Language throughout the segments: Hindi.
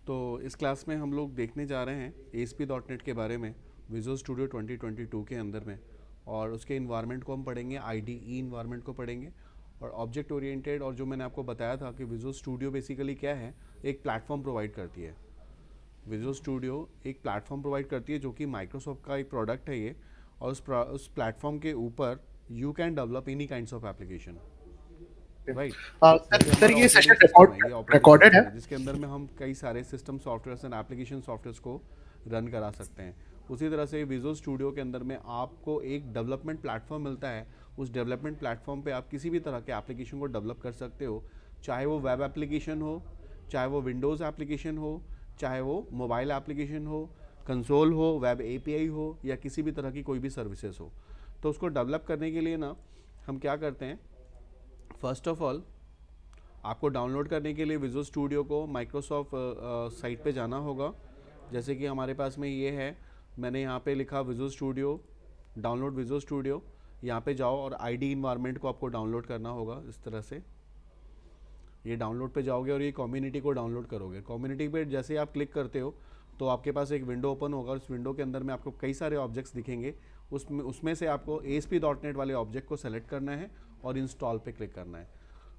तो इस क्लास में हम लोग देखने जा रहे हैं ASP.NET के बारे में विजुअल स्टूडियो 2022 के अंदर में। और उसके इन्वायरमेंट को हम पढ़ेंगे, IDE इन्वायरमेंट को पढ़ेंगे और ऑब्जेक्ट ओरिएंटेड। और जो मैंने आपको बताया था कि विजुअल स्टूडियो बेसिकली क्या है, एक प्लेटफॉर्म प्रोवाइड करती है। विजुअल स्टूडियो एक प्लेटफॉर्म प्रोवाइड करती है जो कि माइक्रोसॉफ्ट का एक प्रोडक्ट है ये। और उस प्लेटफॉर्म के ऊपर you can develop any kinds of application, right. Sir जैसे सर हमारा ये ऑपरेटिंग सेशन सिस्टम है, ये ऑपरेटिंग रिकॉर्डेड सिस्टम है। है जिसके अंदर में हम कई सारे system softwares and application softwares को रन करा सकते हैं। उसी तरह से विजुअल स्टूडियो के अंदर में आपको एक डेवलपमेंट प्लेटफॉर्म मिलता है। उस डेवलपमेंट प्लेटफॉर्म पे आप किसी भी तरह के एप्लीकेशन को डेवलप कर सकते हो, चाहे वो वेब एप्लीकेशन हो, चाहे वो विंडोज़ एप्लीकेशन हो, चाहे वो मोबाइल एप्लीकेशन हो, कंसोल हो, वेब एपीआई हो, या किसी भी तरह की कोई भी सर्विसेज हो। तो उसको डेवलप करने के लिए ना हम क्या करते हैं, फर्स्ट ऑफ ऑल आपको डाउनलोड करने के लिए विजुअल स्टूडियो को माइक्रोसॉफ्ट साइट पे जाना होगा। जैसे कि हमारे पास में ये है, मैंने यहाँ पे लिखा visual studio, download visual studio. यहाँ पे जाओ और आईडी इन्वायरमेंट को आपको डाउनलोड करना होगा। इस तरह से ये डाउनलोड पे जाओगे और ये कम्युनिटी को डाउनलोड करोगे। कम्युनिटी पे जैसे ही आप क्लिक करते हो तो आपके पास एक विंडो ओपन होगा। उस विंडो के अंदर में आपको कई सारे ऑब्जेक्ट्स दिखेंगे। उसमें से आपको ASP.NET वाले ऑब्जेक्ट को सेलेक्ट करना है और इंस्टॉल पे क्लिक करना है।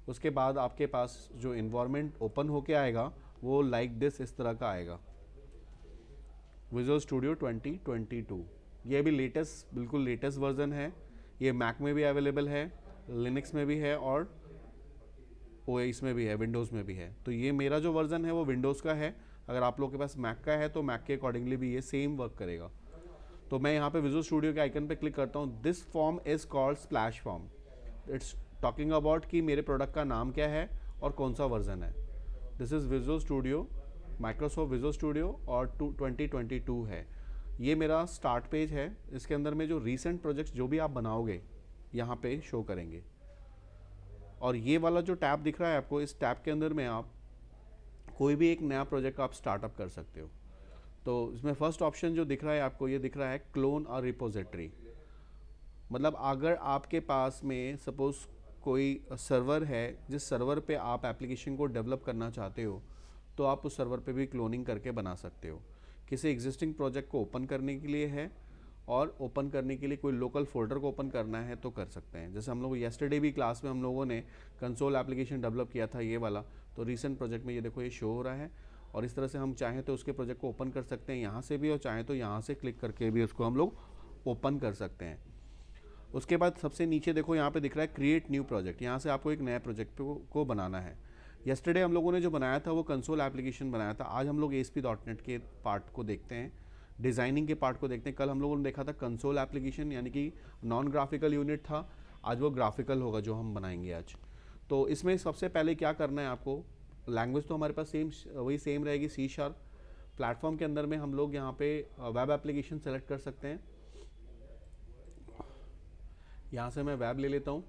उसके बाद आपके पास जो इन्वायरमेंट ओपन होके आएगा वो लाइक दिस, इस तरह का आएगा, विजुअल स्टूडियो 2022। ये भी लेटेस्ट, बिल्कुल लेटेस्ट वर्जन है। ये मैक में भी अवेलेबल है, लिनक्स में भी है और OS में भी है, विंडोज़ में भी है। तो ये मेरा जो वर्जन है वो विंडोज़ का है। अगर आप लोगों के पास मैक का है तो मैक के अकॉर्डिंगली भी ये सेम वर्क करेगा। तो मैं यहाँ पे विजुअल स्टूडियो के आइकन पे क्लिक करता हूँ। This form is called splash form. It's talking about कि मेरे प्रोडक्ट का नाम क्या है और कौन सा वर्जन है। This is visual studio, Microsoft visual studio और 2022 है। ये मेरा स्टार्ट पेज है। इसके अंदर में जो रीसेंट प्रोजेक्ट्स जो भी आप बनाओगे यहाँ पे शो करेंगे। और ये वाला जो टैब दिख रहा है आपको, इस टैब के अंदर में आप कोई भी एक नया प्रोजेक्ट आप स्टार्टअप कर सकते हो। तो इसमें फर्स्ट ऑप्शन जो दिख रहा है आपको, ये दिख रहा है क्लोन और रिपोजिटरी। मतलब अगर आपके पास में सपोज कोई सर्वर है, जिस सर्वर पे आप एप्लीकेशन को डेवलप करना चाहते हो, तो आप उस सर्वर पे भी क्लोनिंग करके बना सकते हो। किसी एग्जिस्टिंग प्रोजेक्ट को ओपन करने के लिए है और ओपन करने के लिए कोई लोकल फोल्डर को ओपन करना है तो कर सकते हैं। जैसे हम लोग येस्टरडे भी क्लास में हम लोगों ने कंसोल एप्लीकेशन डेवलप किया था, ये वाला। तो रीसेंट प्रोजेक्ट में ये देखो ये शो हो रहा है। और इस तरह से हम चाहें तो उसके प्रोजेक्ट को ओपन कर सकते हैं यहाँ से भी, और चाहें तो यहाँ से क्लिक करके भी उसको हम लोग ओपन कर सकते हैं। उसके बाद सबसे नीचे देखो यहाँ पे दिख रहा है क्रिएट न्यू प्रोजेक्ट। यहाँ से आपको एक नया प्रोजेक्ट को बनाना है। येस्टरडे हम लोगों ने जो बनाया था वो कंसोल एप्लीकेशन बनाया था। आज हम लोग ASP.NET के पार्ट को देखते हैं, डिज़ाइनिंग के पार्ट को देखते हैं। कल हम लोगों ने देखा था कंसोल एप्लीकेशन, यानी कि नॉन ग्राफिकल यूनिट था। आज वो ग्राफिकल होगा जो हम बनाएंगे आज। तो इसमें सबसे पहले क्या करना है आपको, लैंग्वेज तो हमारे पास वही सेम रहेगी, C#। प्लेटफॉर्म के अंदर में हम लोग यहाँ पे वेब एप्लीकेशन सेलेक्ट कर सकते हैं। यहाँ से मैं वेब ले लेता हूँ।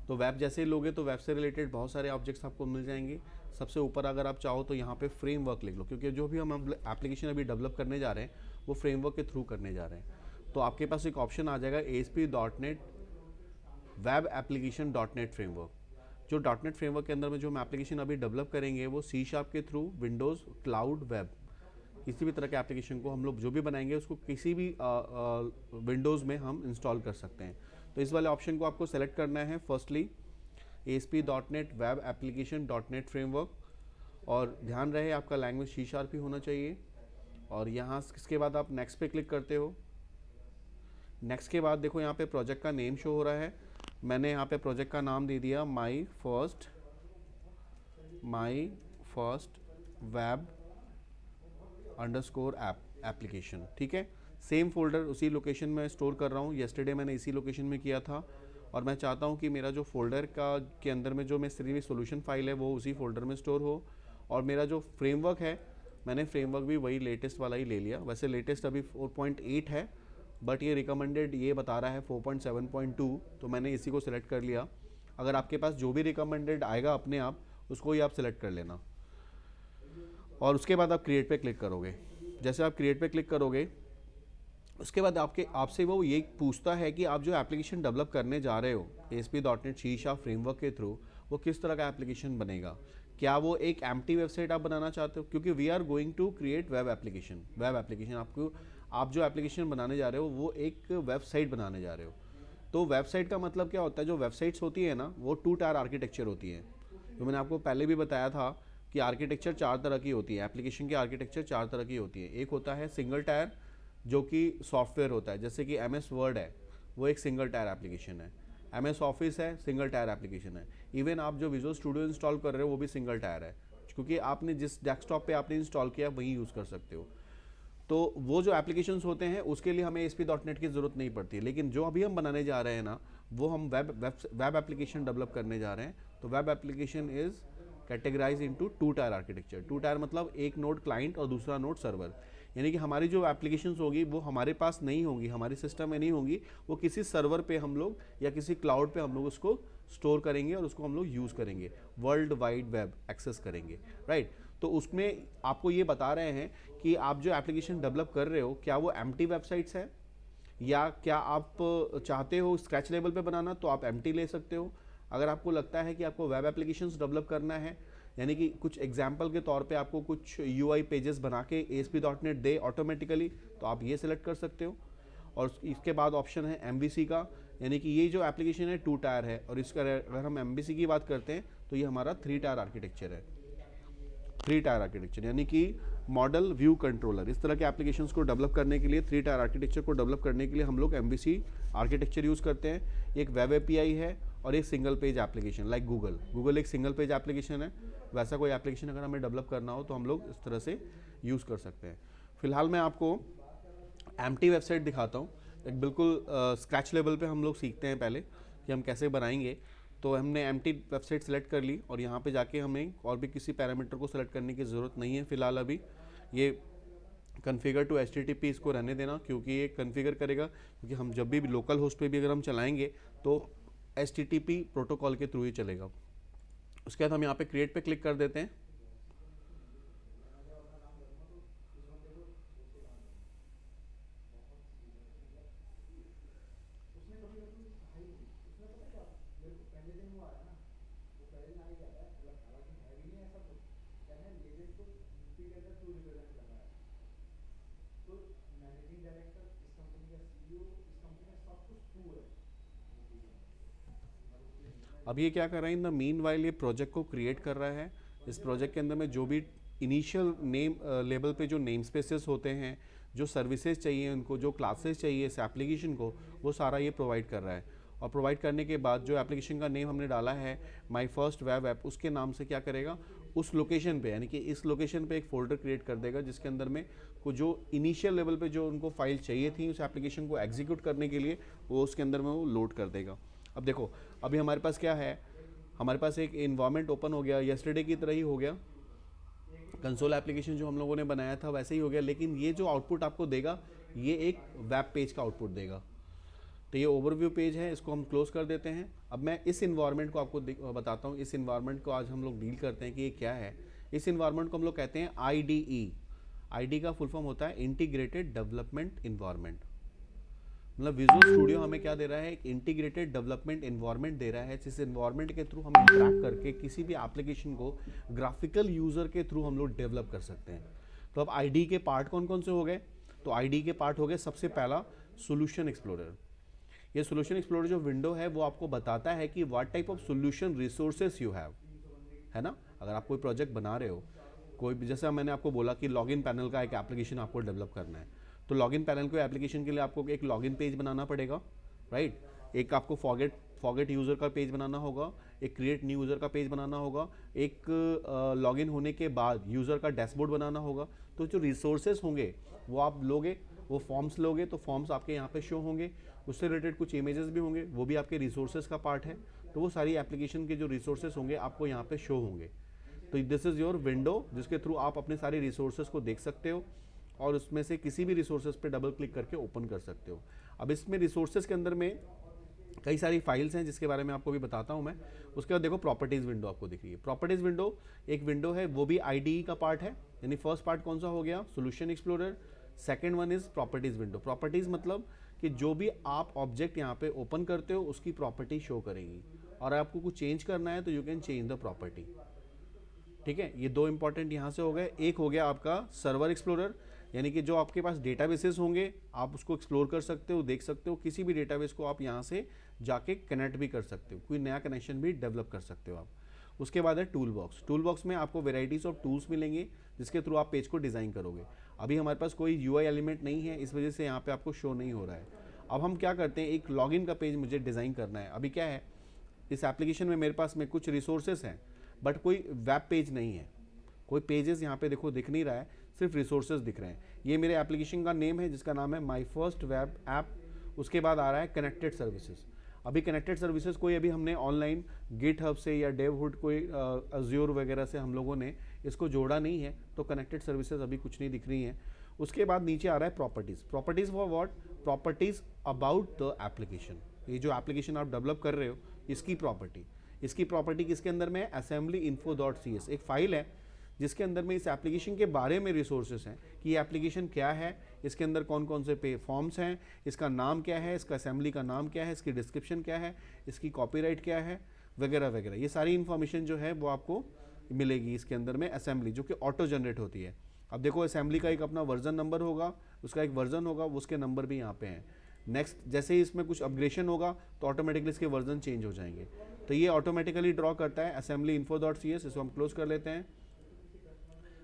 तो वेब जैसे ही लोगे तो वेब से रिलेटेड बहुत सारे ऑब्जेक्ट्स आपको मिल जाएंगे। सबसे ऊपर अगर आप चाहो तो यहाँ पे फ्रेमवर्क लिख लो, क्योंकि जो भी हम एप्लीकेशन अभी डेवलप करने जा रहे हैं वो फ्रेमवर्क के थ्रू करने जा रहे हैं। तो आपके पास एक ऑप्शन आ जाएगा ASP.NET web application .NET framework. जो .NEट फ्रेमवर्क के अंदर में जो हम एप्लीकेशन अभी डेवलप करेंगे वो C# के थ्रू विंडोज़ क्लाउड वेब, किसी भी तरह के एप्लीकेशन को हम लोग जो भी बनाएंगे उसको किसी भी विंडोज़ में हम इंस्टॉल कर सकते हैं। तो इस वाले ऑप्शन को आपको सेलेक्ट करना है। Firstly ASP.NET web application .NET framework, और ध्यान रहे आपका लैंग्वेज C# ही होना चाहिए। और यहाँ इसके बाद आप नेक्स्ट पे क्लिक करते हो। नेक्स्ट के बाद देखो यहाँ पे प्रोजेक्ट का नेम शो हो रहा है। मैंने यहाँ पे प्रोजेक्ट का नाम दे दिया my first web underscore application. ठीक है, सेम फोल्डर उसी लोकेशन में स्टोर कर रहा हूँ। येस्टरडे मैंने इसी लोकेशन में किया था और मैं चाहता हूँ कि मेरा जो फोल्डर के अंदर में जो मेरी सोल्यूशन फाइल है वो उसी फोल्डर में स्टोर हो। और मेरा जो फ्रेमवर्क है, मैंने फ्रेमवर्क भी वही लेटेस्ट वाला ही ले लिया। वैसे लेटेस्ट अभी 4.8 है, बट ये रिकमेंडेड ये बता रहा है 4.7.2, तो मैंने इसी को सिलेक्ट कर लिया। अगर आपके पास जो भी रिकमेंडेड आएगा अपने आप, उसको ही आप सिलेक्ट कर लेना। और उसके बाद आप क्रिएट पे क्लिक करोगे। जैसे आप क्रिएट पे क्लिक करोगे उसके बाद आपसे वो ये पूछता है कि आप जो एप्लीकेशन डेवलप करने जा रहे हो ASP.NET C# फ्रेमवर्क के थ्रू, वो किस तरह का एप्लीकेशन बनेगा, क्या वो एक एम्प्टी वेबसाइट आप बनाना चाहते हो? क्योंकि we are going to create web application. Web application आपको, आप जो एप्लीकेशन बनाने जा रहे हो वो एक वेबसाइट बनाने जा रहे हो। तो वेबसाइट का मतलब क्या होता है? जो वेबसाइट्स होती है ना, वो 2 टायर आर्किटेक्चर होती है। तो मैंने आपको पहले भी बताया था कि आर्किटेक्चर 4 तरह की होती है, एप्लीकेशन की आर्किटेक्चर 4 तरह की होती है। एक होता है सिंगल टायर, जो कि सॉफ्टवेयर होता है, जैसे कि MS वर्ड है, वो एक सिंगल टायर एप्लीकेशन है। MS ऑफिस है, सिंगल टायर एप्लीकेशन है। इवन आप जो विजुअल स्टूडियो इंस्टॉल कर रहे हो वो भी सिंगल टायर है, क्योंकि आपने जिस डेस्कटॉप पे आपने इंस्टॉल किया वही यूज़ कर सकते हो। तो वो जो एप्लीकेशंस होते हैं उसके लिए हमें ASP.NET की ज़रूरत नहीं पड़ती है। लेकिन जो अभी हम बनाने जा रहे हैं ना, वो हम वेब एप्लीकेशन डेवलप करने जा रहे हैं। तो web application is categorize into 2 tier architecture. 2 tier मतलब एक नोड क्लाइंट और दूसरा नोड सर्वर। यानी कि हमारी जो एप्लीकेशंस होगी वो हमारे पास नहीं होंगी, हमारे सिस्टम में नहीं होंगी, वो किसी सर्वर पे हम लोग या किसी क्लाउड पे हम लोग उसको स्टोर करेंगे और उसको हम लोग यूज़ करेंगे, वर्ल्ड वाइड वेब एक्सेस करेंगे, राइट। तो उसमें आपको ये बता रहे हैं कि आप जो एप्लीकेशन डेवलप कर रहे हो क्या वो एम्प्टी वेबसाइट्स है, या क्या आप चाहते हो स्क्रैच लेवल पे बनाना, तो आप एम्प्टी ले सकते हो। अगर आपको लगता है कि आपको वेब एप्लीकेशंस डेवलप करना है, यानी कि कुछ एग्जाम्पल के तौर पे आपको कुछ UI पेजेस बना के ASP.NET दे ऑटोमेटिकली, तो आप ये सिलेक्ट कर सकते हो। और इसके बाद ऑप्शन है MVC का, यानी कि ये जो एप्लीकेशन है 2 टायर है, और इसका अगर हम MVC की बात करते हैं तो ये हमारा 3 टायर आर्किटेक्चर है। 3 टायर आर्किटेक्चर यानी कि मॉडल व्यू कंट्रोलर। इस तरह के एप्लीकेशंस को डेवलप करने के लिए, 3 टायर आर्किटेक्चर को डेवलप करने के लिए हम लोग MVC आर्किटेक्चर यूज़ करते हैं। एक वेब API है और एक single page application, like Google एक सिंगल पेज एप्लीकेशन है। वैसा कोई एप्लीकेशन अगर हमें डेवलप करना हो तो हम लोग इस तरह से यूज़ कर सकते हैं। फिलहाल मैं आपको एम्प्टी वेबसाइट दिखाता हूँ। एक बिल्कुल स्क्रैच लेवल पे हम लोग सीखते हैं पहले कि हम कैसे बनाएंगे। तो हमने एम्प्टी वेबसाइट सेलेक्ट कर ली और यहाँ पे जाके हमें और भी किसी पैरामीटर को सेलेक्ट करने की ज़रूरत नहीं है फिलहाल। अभी ये कन्फिगर टू HTTP इसको रहने देना, क्योंकि ये कन्फिगर करेगा, क्योंकि हम जब भी लोकल होस्ट पे भी अगर हम चलाएंगे तो HTTP प्रोटोकॉल के थ्रू ही चलेगा। उसके बाद हम यहाँ पे क्रिएट पे क्लिक कर देते हैं। अब ये क्या कर रहा है, इन द मीन वाइल ये प्रोजेक्ट को क्रिएट कर रहा है। इस प्रोजेक्ट के अंदर में जो भी इनिशियल नेम लेवल पे जो नेम स्पेसेस होते हैं, जो सर्विसेज चाहिए उनको, जो क्लासेस चाहिए इस एप्लीकेशन को, वो सारा ये प्रोवाइड कर रहा है। और प्रोवाइड करने के बाद जो एप्लीकेशन का नेम हमने डाला है माई फर्स्ट वेब ऐप, उसके नाम से क्या करेगा, उस लोकेशन पे, यानी कि इस लोकेशन पे एक फोल्डर क्रिएट कर देगा जिसके अंदर में को जो इनिशियल लेवल पे जो उनको फाइल चाहिए थी उस एप्लीकेशन को एग्जीक्यूट करने के लिए, वो उसके अंदर में वो लोड कर देगा। अब देखो, अभी हमारे पास क्या है, हमारे पास एक इन्वायरमेंट ओपन हो गया, यस्टरडे की तरह ही हो गया। कंसोल एप्लीकेशन जो हम लोगों ने बनाया था वैसे ही हो गया, लेकिन ये जो आउटपुट आपको देगा ये एक वेब पेज का आउटपुट देगा। तो ये ओवरव्यू पेज है, इसको हम क्लोज कर देते हैं। अब मैं इस इन्वायरमेंट को आपको बताता हूँ। इस इन्वायरमेंट को आज हम लोग डील करते हैं कि ये क्या है। इस इन्वायरमेंट को हम लोग कहते हैं IDE। ID का फुल फॉर्म होता है इंटीग्रेटेड डेवलपमेंट इन्वायरमेंट। मतलब विजुअल स्टूडियो हमें क्या दे रहा है, एक इंटीग्रेटेड डेवलपमेंट इन्वायरमेंट दे रहा है, जिस इन्वायरमेंट के थ्रू हम इंटरैक्ट करके किसी भी एप्लीकेशन को ग्राफिकल यूजर के थ्रू हम लोग डेवलप कर सकते हैं। तो अब IDE के पार्ट कौन कौन से हो गए, तो IDE के पार्ट हो गए, सबसे पहला सोल्यूशन एक्सप्लोरर। ये सोल्यूशन एक्सप्लोरर जो विंडो है वो आपको बताता है कि what type of solution resources you have, है ना। अगर आप कोई प्रोजेक्ट बना रहे हो, कोई भी, जैसा मैंने आपको बोला कि लॉगिन पैनल का एक एप्लीकेशन आपको डेवलप करना है, तो लॉगिन पैनल को एप्लीकेशन के लिए आपको एक लॉगिन पेज बनाना पड़ेगा, राइट। एक आपको फॉरगेट यूज़र का पेज बनाना होगा, एक क्रिएट न्यू यूज़र का पेज बनाना होगा, एक लॉगिन होने के बाद यूज़र का डैशबोर्ड बनाना होगा। तो जो रिसोर्सेज होंगे वो आप लोगे, वो फॉर्म्स लोगे तो फॉर्म्स आपके यहाँ पे शो होंगे, उससे रिलेटेड कुछ इमेजेस भी होंगे, वो भी आपके रिसोर्सेज का पार्ट है। तो वो सारी एप्लीकेशन के जो रिसोर्सेज होंगे आपको यहाँ पे शो होंगे। तो दिस इज़ योर विंडो जिसके थ्रू आप अपने सारे रिसोर्सेज को देख सकते हो और उसमें से किसी भी रिसोर्सेज पे डबल क्लिक करके ओपन कर सकते हो। अब इसमें रिसोर्सेज के अंदर में कई सारी फाइल्स हैं जिसके बारे में आपको भी बताता हूँ मैं। उसके बाद देखो प्रॉपर्टीज़ विंडो आपको दिख रही है। प्रॉपर्टीज़ विंडो एक विंडो है, वो भी IDE का पार्ट है। यानी फर्स्ट पार्ट कौन सा हो गया, solution explorer. Second one is properties window. Properties मतलब कि जो भी आप ऑब्जेक्ट यहाँ पे ओपन करते हो उसकी प्रॉपर्टी शो करेगी, और आपको कुछ चेंज करना है तो you can change the property. ठीक है, ये दो इंपॉर्टेंट यहाँ से हो गए। एक हो गया आपका सर्वर एक्सप्लोरर, यानी कि जो आपके पास डेटाबेसेस होंगे आप उसको एक्सप्लोर कर सकते हो, देख सकते हो, किसी भी डेटाबेस को आप यहाँ से जाके कनेक्ट भी कर सकते हो, कोई नया कनेक्शन भी डेवलप कर सकते हो आप। उसके बाद है टूल बॉक्स। टूल बॉक्स में आपको वेराइटीज़ ऑफ टूल्स मिलेंगे जिसके थ्रू आप पेज को डिज़ाइन करोगे। अभी हमारे पास कोई यूआई एलिमेंट नहीं है, इस वजह से यहाँ पे आपको शो नहीं हो रहा है। अब हम क्या करते हैं, एक लॉगिन का पेज मुझे डिज़ाइन करना है। अभी क्या है, इस एप्लीकेशन में मेरे पास में कुछ रिसोर्सेस हैं बट कोई वेब पेज नहीं है, कोई पेजेस यहाँ पे देखो दिख नहीं रहा है, सिर्फ रिसोर्सेज दिख रहे हैं। ये मेरे एप्लीकेशन का नेम है जिसका नाम है माई फर्स्ट वेब ऐप। उसके बाद आ रहा है कनेक्टेड सर्विसेज। अभी कनेक्टेड सर्विसेज कोई अभी हमने ऑनलाइन गिटहब से या डेवहुड कोई अज्योर वगैरह से हम लोगों ने इसको जोड़ा नहीं है, तो कनेक्टेड सर्विसेज अभी कुछ नहीं दिख रही हैं। उसके बाद नीचे आ रहा है properties. Properties for what? Properties about the application. ये जो एप्लीकेशन आप डेवलप कर रहे हो इसकी प्रॉपर्टी, इसकी प्रॉपर्टी किसके अंदर में है? Assembly info dot C S, एक फाइल है जिसके अंदर में इस एप्लीकेशन के बारे में रिसोर्सेस हैं कि ये एप्लीकेशन क्या है, इसके अंदर कौन कौन से पे फॉर्म्स हैं, इसका नाम क्या है, इसका असेंबली का नाम क्या है, इसकी डिस्क्रिप्शन क्या है, इसकी कॉपीराइट क्या है, वगैरह वगैरह। ये सारी इन्फॉर्मेशन जो है वो आपको मिलेगी इसके अंदर में असेंबली, जो कि ऑटो जनरेट होती है। अब देखो असेंबली का एक अपना वर्जन नंबर होगा, उसका एक वर्जन होगा, उसके नंबर भी यहाँ पे हैं। नेक्स्ट जैसे ही इसमें कुछ अपग्रेडेशन होगा तो ऑटोमेटिकली इसके वर्जन चेंज हो जाएंगे। तो ये ऑटोमेटिकली ड्रॉ करता है assembly info dot C S. इसको हम क्लोज कर लेते हैं।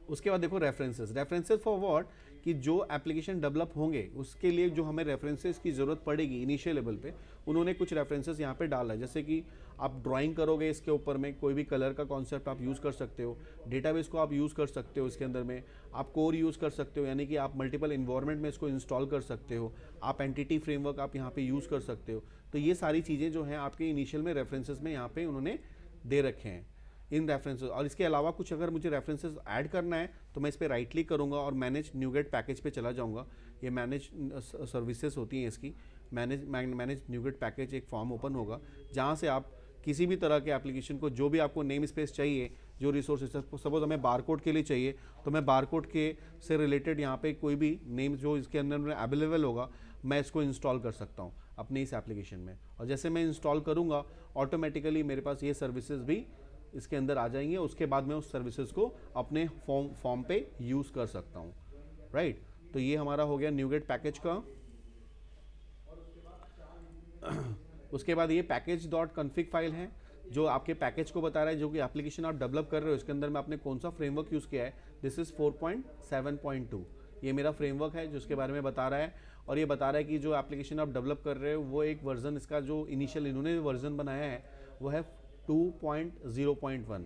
उसके बाद देखो रेफरेंसेस। References for what? कि जो एप्लीकेशन डेवलप होंगे उसके लिए जो हमें रेफरेंसेस की ज़रूरत पड़ेगी इनिशियल लेवल पे, उन्होंने कुछ रेफरेंसेस यहाँ पे डाला है। जैसे कि आप ड्राइंग करोगे इसके ऊपर में, कोई भी कलर का कॉन्सेप्ट आप यूज़ कर सकते हो, डेटाबेस को आप यूज़ कर सकते हो, इसके अंदर में आप कोर यूज़ कर सकते हो, यानी कि आप मल्टीपल इन्वायरमेंट में इसको इंस्टॉल कर सकते हो, आप एंटिटी फ्रेमवर्क आप यहाँ पे यूज़ कर सकते हो। तो ये सारी चीज़ें जो हैं आपके इनिशियल में रेफरेंसेस में यहाँ पे उन्होंने दे रखे हैं इन रेफरेंसेस। और इसके अलावा कुछ अगर मुझे रेफरेंसेस ऐड करना है तो मैं इस पर राइट क्लिक करूँगा और मैनेज न्यूगेट पैकेज पे चला जाऊँगा। ये मैनेज सर्विसेज होती हैं इसकी, मैनेज न्यूगेट पैकेज एक फॉर्म ओपन होगा जहाँ से आप किसी भी तरह के एप्लीकेशन को जो भी आपको नेम स्पेस चाहिए, जो रिसोर्सेज, सपोज हमें बारकोड के लिए चाहिए तो मैं बारकोड के से रिलेटेड यहाँ पे कोई भी नेम जो इसके अंदर में अवेलेबल होगा मैं इसको इंस्टॉल कर सकता हूँ अपने इस एप्लीकेशन में। और जैसे मैं इंस्टॉल करूँगा ऑटोमेटिकली मेरे पास ये सर्विसेज भी इसके अंदर आ जाएंगे। उसके बाद मैं उस सर्विसेज को अपने फॉर्म पे यूज़ कर सकता हूँ, राइट। तो ये हमारा हो गया न्यूगेट पैकेज का। उसके बाद ये पैकेज डॉट कॉन्फ़िग फाइल है जो आपके पैकेज को बता रहा है, जो कि एप्लीकेशन आप डेवलप कर रहे हो इसके अंदर में आपने कौन सा फ्रेमवर्क यूज़ किया है। दिस इज़ 4.7.2, ये मेरा फ्रेमवर्क है जिसके बारे में बता रहा है। और ये बता रहा है कि जो एप्लीकेशन आप डेवलप कर रहे हो वो एक वर्जन, इसका जो इनिशियल इन्होंने वर्जन बनाया है वो है 2.0.1।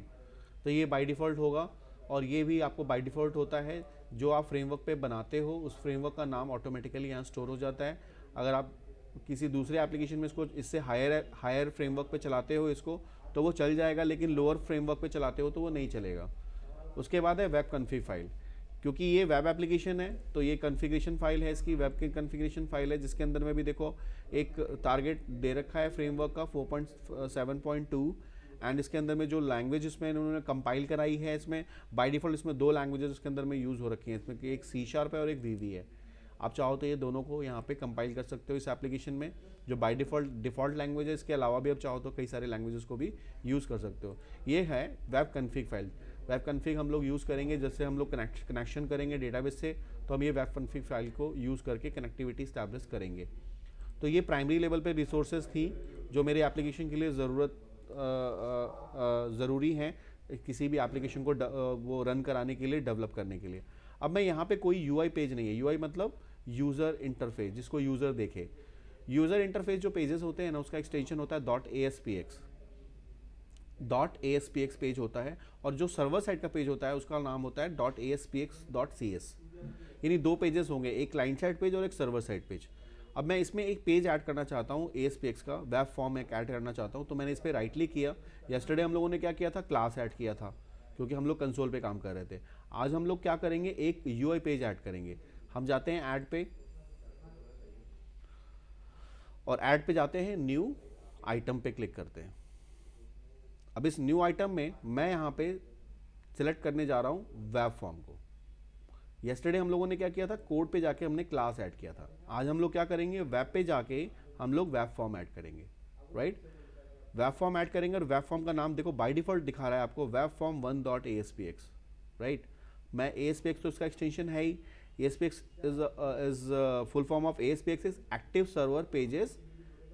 तो ये बाय डिफ़ॉल्ट होगा। और ये भी आपको बाय डिफ़ॉल्ट होता है, जो आप फ्रेमवर्क पे बनाते हो उस फ्रेमवर्क का नाम ऑटोमेटिकली यहाँ स्टोर हो जाता है। अगर आप किसी दूसरे एप्लीकेशन में इसको इससे हायर फ्रेमवर्क पे चलाते हो इसको तो वो चल जाएगा, लेकिन लोअर फ्रेमवर्क पे चलाते हो तो वो नहीं चलेगा। उसके बाद है वेब कॉन्फ़िग फाइल। क्योंकि ये वेब एप्लीकेशन है तो ये कॉन्फ़िगरेशन फाइल है, इसकी वेब की कॉन्फ़िगरेशन फाइल है, जिसके अंदर में भी देखो एक टारगेट दे रखा है फ्रेमवर्क का 4.7.2। एंड इसके अंदर में जो लैंग्वेज इसमें इन्होंने कंपाइल कराई है, इसमें बाय डिफ़ॉल्ट इसमें दो लैंग्वेजेस इसके अंदर में यूज़ हो रखी हैं, इसमें एक C# है और एक VB है। आप चाहो तो ये दोनों को यहाँ पे कंपाइल कर सकते हो इस एप्लीकेशन में, जो बाय डिफ़ॉल्ट लैंग्वेज है। इसके अलावा भी आप चाहो तो कई सारे लैंग्वेजेस को भी यूज़ कर सकते हो। ये है web config file. Web config हम लोग यूज़ करेंगे जैसे हम लोग कनेक्शन करेंगे डेटाबेस से, तो हम ये वेब कॉन्फ़िग फाइल को यूज़ करके कनेक्टिविटी इस्टेब्लिश करेंगे। तो ये प्राइमरी लेवल पे रिसोर्सेज थी जो मेरे एप्लीकेशन के लिए ज़रूरी हैं किसी भी एप्लीकेशन को वो रन कराने के लिए, डेवलप करने के लिए। अब मैं यहाँ पे कोई यूआई पेज नहीं है, यूआई मतलब यूज़र इंटरफेस, जिसको यूज़र देखे। यूज़र इंटरफेस जो पेजेस होते हैं ना उसका एक्सटेंशन होता है .aspx पेज होता है, और जो सर्वर साइड का पेज होता है उसका नाम होता है .aspx.cs। यानी दो पेजेस होंगे, एक क्लाइंट साइड पेज और एक सर्वर साइड पेज। अब मैं इसमें एक पेज ऐड करना चाहता हूँ ASPX का, वेब फॉर्म एक ऐड करना चाहता हूँ, तो मैंने इस पर राइट क्लिक किया। येस्टरडे हम लोगों ने क्या किया था, क्लास ऐड किया था, क्योंकि हम लोग कंसोल पे काम कर रहे थे। आज हम लोग क्या करेंगे, एक यूआई पेज ऐड करेंगे। हम जाते हैं ऐड पे, और ऐड पे जाते हैं, न्यू आइटम पे क्लिक करते हैं। अब इस न्यू आइटम में मैं यहाँ पे सिलेक्ट करने जा रहा हूँ वेब फॉर्म को। येस्टरडे हम लोगों ने क्या किया था, कोड पे जाके हमने क्लास ऐड किया था। आज हम लोग क्या करेंगे, वेब पे जाके हम लोग वेब फॉर्म ऐड करेंगे, राइट। वेब फॉर्म ऐड करेंगे और वेब फॉर्म का नाम देखो बाय डिफॉल्ट दिखा रहा है आपको वेब फॉर्म 1.aspx, राइट। मैं aspx तो इसका एक्सटेंशन है ही, aspx is full form of aspx is active server pages,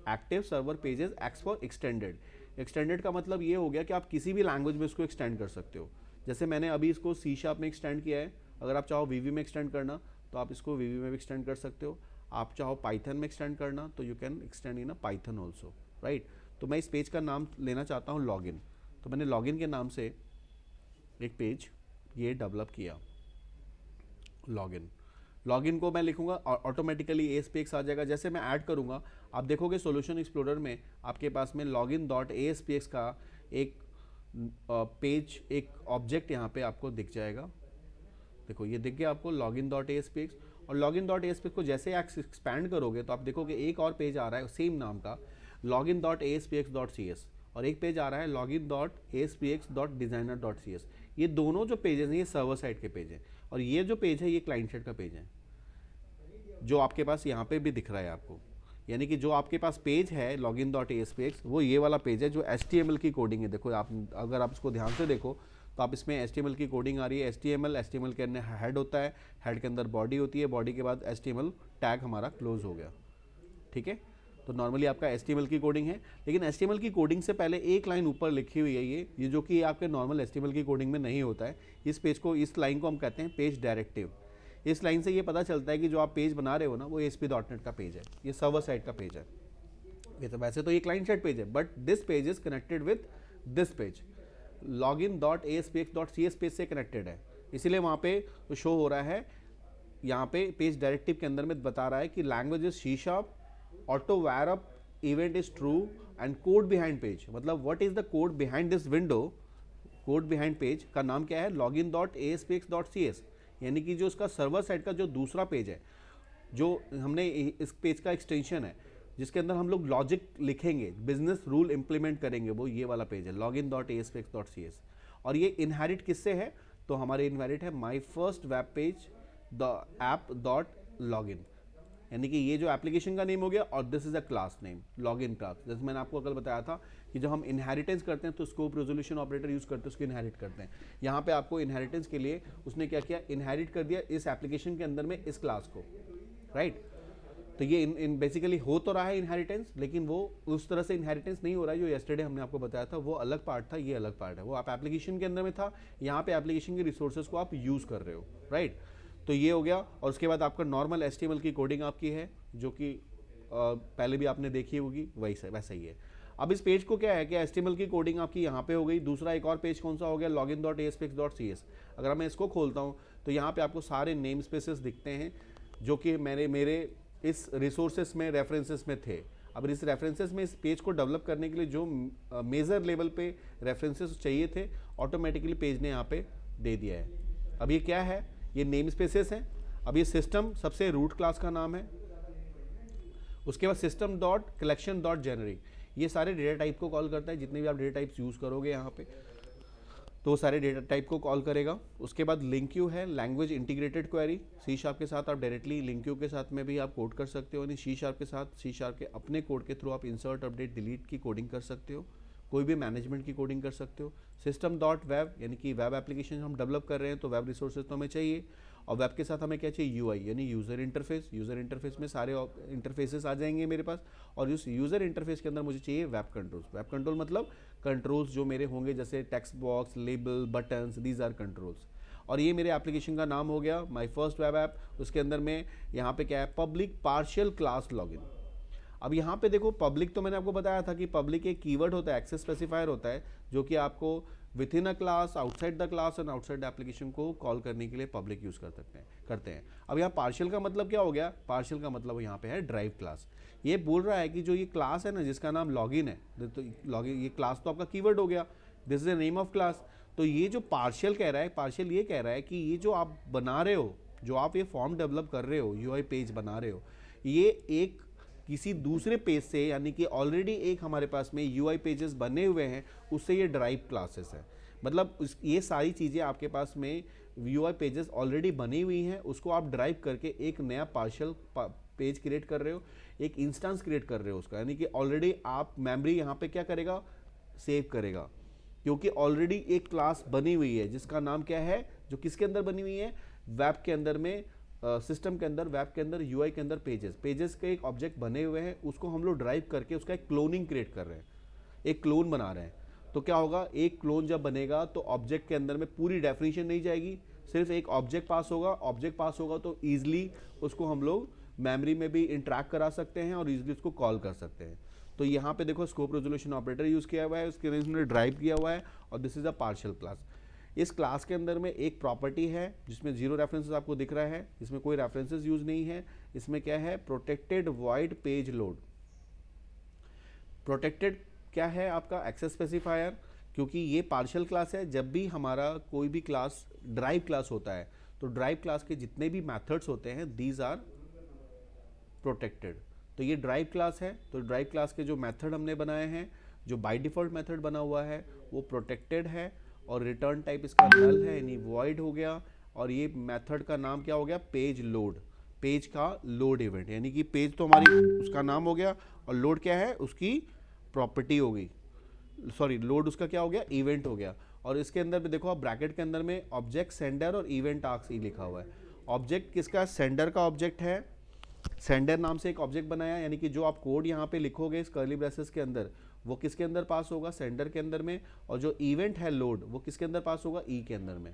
active server pages x for extended. Extended का मतलब ये हो गया कि आप किसी भी लैंग्वेज में इसको एक्सटेंड कर सकते हो। जैसे मैंने अभी इसको सी शार्प में एक्सटेंड किया है, अगर आप चाहो वीवी में एक्सटेंड करना तो आप इसको वीवी में भी एक्सटेंड कर सकते हो। आप चाहो पाइथन में एक्सटेंड करना तो you can extend in a Python also, right. तो मैं इस पेज का नाम लेना चाहता हूँ लॉगिन, तो मैंने लॉगिन के नाम से एक पेज ये डेवलप किया, लॉगिन। लॉगिन को मैं लिखूंगा और ऑटोमेटिकली एएसपीएक्स आ जाएगा। जैसे मैं ऐड करूंगा आप देखोगे सॉल्यूशन एक्सप्लोरर में आपके पास में लॉगिन डॉट एएसपीएक्स का एक पेज, एक ऑब्जेक्ट यहाँ पे आपको दिख जाएगा। देखो ये दिख गया आपको लॉगिन डॉट एएसपीएक्स। और लॉगिन डॉट एएसपीएक्स को जैसे एक्सपैंड करोगे तो आप देखोगे एक और पेज आ रहा है सेम नाम का, login dot ASPX dot C S, और एक पेज आ रहा है login dot ASPX dot designer dot C S. ये दोनों जो पेजेस हैं ये सर्वर साइड के पेज हैं, और ये जो पेज है ये क्लाइंट साइड का पेज है, जो आपके पास यहाँ पे भी दिख रहा है आपको। यानी कि जो आपके पास पेज है लॉगिन डॉट एएसपीएक्स वो ये वाला पेज है जो HTML की कोडिंग है। देखो आप अगर आप इसको ध्यान से देखो तो आप इसमें HTML की कोडिंग आ रही है। HTML के अंदर हेड होता है, हेड के अंदर बॉडी होती है, बॉडी के बाद HTML टैग हमारा क्लोज हो गया, ठीक है। तो नॉर्मली आपका HTML की कोडिंग है, लेकिन HTML की कोडिंग से पहले एक लाइन ऊपर लिखी हुई है ये जो कि आपके नॉर्मल HTML की कोडिंग में नहीं होता है। इस पेज को, इस लाइन को हम कहते हैं पेज डायरेक्टिव। इस लाइन से ये पता चलता है कि जो आप पेज बना रहे हो ना वो ASP.NET का पेज है, ये सर्वर साइड का पेज है। ये तो वैसे तो ये क्लाइंट साइड पेज है, but this page is connected with this page, login.aspx.cs page से कनेक्टेड है, इसीलिए वहाँ पे तो शो हो रहा है। यहाँ पे पेज डायरेक्टिव के अंदर में बता रहा है कि language is C#, auto wireup event is true and code behind page. मतलब what is the code behind this window, code behind page का नाम क्या है, login.aspx.cs। यानी कि जो इसका सर्वर साइड का जो दूसरा पेज है, जो हमने इस पेज का एक्सटेंशन है जिसके अंदर हम लोग लॉजिक लिखेंगे, बिजनेस रूल इंप्लीमेंट करेंगे, वो ये वाला पेज है login.aspx.cs। और ये इनहेरिट किससे है, तो हमारे इनहेरिट है my first web page the app dot login. यानी कि ये जो एप्लीकेशन का नेम हो गया और this is a class name login class. जैसे मैंने आपको कल बताया था कि जब हम इनहेरिटेंस करते हैं तो स्कोप रेजोल्यूशन ऑपरेटर यूज करते हैं, उसको इनहेरिट करते हैं। यहाँ पे आपको इनहेरिटेंस के लिए उसने क्या किया, इनहेरिट कर दिया इस एप्लीकेशन के अंदर में इस क्लास को, राइट। तो ये इन बेसिकली हो तो रहा है इनहेरिटेंस, लेकिन वो उस तरह से इनहेरिटेंस नहीं हो रहा है जो येस्टरडे हमने आपको बताया था, वो अलग पार्ट था, ये अलग पार्ट है। वो आप एप्लीकेशन के अंदर में था, यहाँ पे एप्लीकेशन के रिसोर्सेज को आप यूज कर रहे हो, राइट। तो ये हो गया। और उसके बाद आपका नॉर्मल HTML की कोडिंग आपकी है जो कि पहले भी आपने देखी होगी, वैसा ही है। अब इस पेज को क्या है कि HTML की कोडिंग आपकी यहाँ पे हो गई। दूसरा एक और पेज कौन सा हो गया, login.aspx.cs। अगर मैं इसको खोलता हूँ तो यहाँ पे आपको सारे नेम स्पेसेस दिखते हैं जो कि मेरे इस रिसोर्सेस में रेफरेंसेस में थे। अब इस रेफरेंसेस में इस पेज को डेवलप करने के लिए जो मेजर लेवल पे रेफरेंसेस चाहिए थे ऑटोमेटिकली पेज ने यहाँ पे दे दिया है। अब ये क्या है, ये नेम स्पेसेस हैं। अब ये सिस्टम सबसे रूट क्लास का नाम है, उसके बाद system dot collection dot generic, ये सारे डेटा टाइप को कॉल करता है। जितने भी आप डेटा टाइप्स यूज़ करोगे यहाँ पे तो सारे डेटा टाइप को कॉल करेगा। उसके बाद लिंक क्यू है, लैंग्वेज इंटीग्रेटेड क्वेरी। C# के साथ आप डायरेक्टली लिंक क्यू के साथ में भी आप कोड कर सकते हो, यानी C# के साथ C# के अपने कोड के थ्रू आप इंसर्ट अपडेट डिलीट की कोडिंग कर सकते हो, कोई भी मैनेजमेंट की कोडिंग कर सकते हो। सिस्टम डॉट वेब, यानी कि वेब एप्लीकेशन हम डेवलप कर रहे हैं तो वेब रिसोर्सेज तो हमें चाहिए, और वेब के साथ हमें क्या चाहिए, UI यानी यूज़र इंटरफेस। यूज़र इंटरफेस में सारे इंटरफेसेस आ जाएंगे मेरे पास, और उस यूज़र इंटरफेस के अंदर मुझे चाहिए वेब कंट्रोल्स। वेब कंट्रोल मतलब कंट्रोल्स जो मेरे होंगे, जैसे text box, label, buttons, these are controls. और ये मेरे एप्लीकेशन का नाम हो गया माई फर्स्ट वेब ऐप। उसके अंदर में यहाँ पे क्या है, पब्लिक पार्शियल क्लास लॉगिन। अब यहाँ पे देखो पब्लिक तो मैंने आपको बताया था कि पब्लिक एक कीवर्ड होता है, एक्सेस स्पेसिफायर होता है, जो कि आपको with in a class, outside the class and outside the application को कॉल करने के लिए पब्लिक यूज़ करते हैं। अब यहाँ पार्शियल का मतलब क्या हो गया, पार्शियल का मतलब यहाँ पे है ड्राइव क्लास। ये बोल रहा है कि जो ये क्लास है ना जिसका नाम लॉगिन है, तो लॉगिन ये क्लास तो आपका कीवर्ड हो गया, this is the name of class. तो ये जो पार्शियल कह रहा है, पार्शियल ये कह रहा है कि ये जो आप बना रहे हो, जो आप ये फॉर्म डेवलप कर रहे हो, UI पेज बना रहे हो, ये एक किसी दूसरे पेज से, यानी कि ऑलरेडी एक हमारे पास में UI पेजेस बने हुए हैं उससे ये ड्राइव क्लासेस है। मतलब ये सारी चीज़ें आपके पास में UI पेजेस ऑलरेडी बनी हुई हैं, उसको आप ड्राइव करके एक नया पार्शियल पेज क्रिएट कर रहे हो, एक इंस्टेंस क्रिएट कर रहे हो उसका, यानी कि ऑलरेडी आप मेमोरी यहाँ पे क्या करेगा, सेव करेगा, क्योंकि ऑलरेडी एक क्लास बनी हुई है जिसका नाम क्या है, जो किसके अंदर बनी हुई है, वेब के अंदर में, सिस्टम के अंदर, वेब के अंदर, यूआई के अंदर पेजेस के एक ऑब्जेक्ट बने हुए हैं, उसको हम लोग ड्राइव करके उसका एक क्लोनिंग क्रिएट कर रहे हैं, एक क्लोन बना रहे हैं। तो क्या होगा, एक क्लोन जब बनेगा तो ऑब्जेक्ट के अंदर में पूरी डेफिनेशन नहीं जाएगी, सिर्फ एक ऑब्जेक्ट पास होगा, ऑब्जेक्ट पास होगा तो ईजिली उसको हम लोग मेमोरी में भी इंटरैक्ट करा सकते हैं और ईजिली उसको कॉल कर सकते हैं। तो यहाँ पे देखो स्कोप रेजोल्यूशन ऑपरेटर यूज किया हुआ है, उसके अंदर ड्राइव किया हुआ है, और this is a partial class. इस क्लास के अंदर में एक प्रॉपर्टी है जिसमें 0 रेफरेंसेस आपको दिख रहा है, इसमें कोई रेफरेंसेस यूज नहीं है, इसमें क्या है, protected void page load. Protected क्या है आपका, एक्सेस स्पेसिफायर, क्योंकि ये पार्शियल क्लास है। जब भी हमारा कोई भी क्लास ड्राइव क्लास होता है तो ड्राइव क्लास के जितने भी मेथड्स होते हैं दीज आर प्रोटेक्टेड। तो ये ड्राइव क्लास है, तो ड्राइव क्लास के जो मेथड हमने बनाए हैं, जो बाय डिफॉल्ट मेथड बना हुआ है वो प्रोटेक्टेड है, और रिटर्न टाइप इसका नल है यानी वॉइड हो गया, और ये मेथड का नाम क्या हो गया, पेज लोड, पेज का लोड इवेंट, यानी कि पेज तो हमारी उसका नाम हो गया, और लोड क्या है, उसकी प्रॉपर्टी हो गई, सॉरी लोड उसका क्या हो गया, इवेंट हो गया। और इसके अंदर भी देखो आप ब्रैकेट के अंदर में ऑब्जेक्ट सेंडर और इवेंट टास्क लिखा हुआ है। ऑब्जेक्ट किसका, सेंडर का ऑब्जेक्ट है, सेंडर नाम से एक ऑब्जेक्ट बनाया, यानी कि जो आप कोड यहाँ पे लिखोगे इस कर्ली ब्रेसेस के अंदर वो किसके अंदर पास होगा, सेंडर के अंदर में, और जो इवेंट है लोड वो किसके अंदर पास होगा, ई के अंदर में।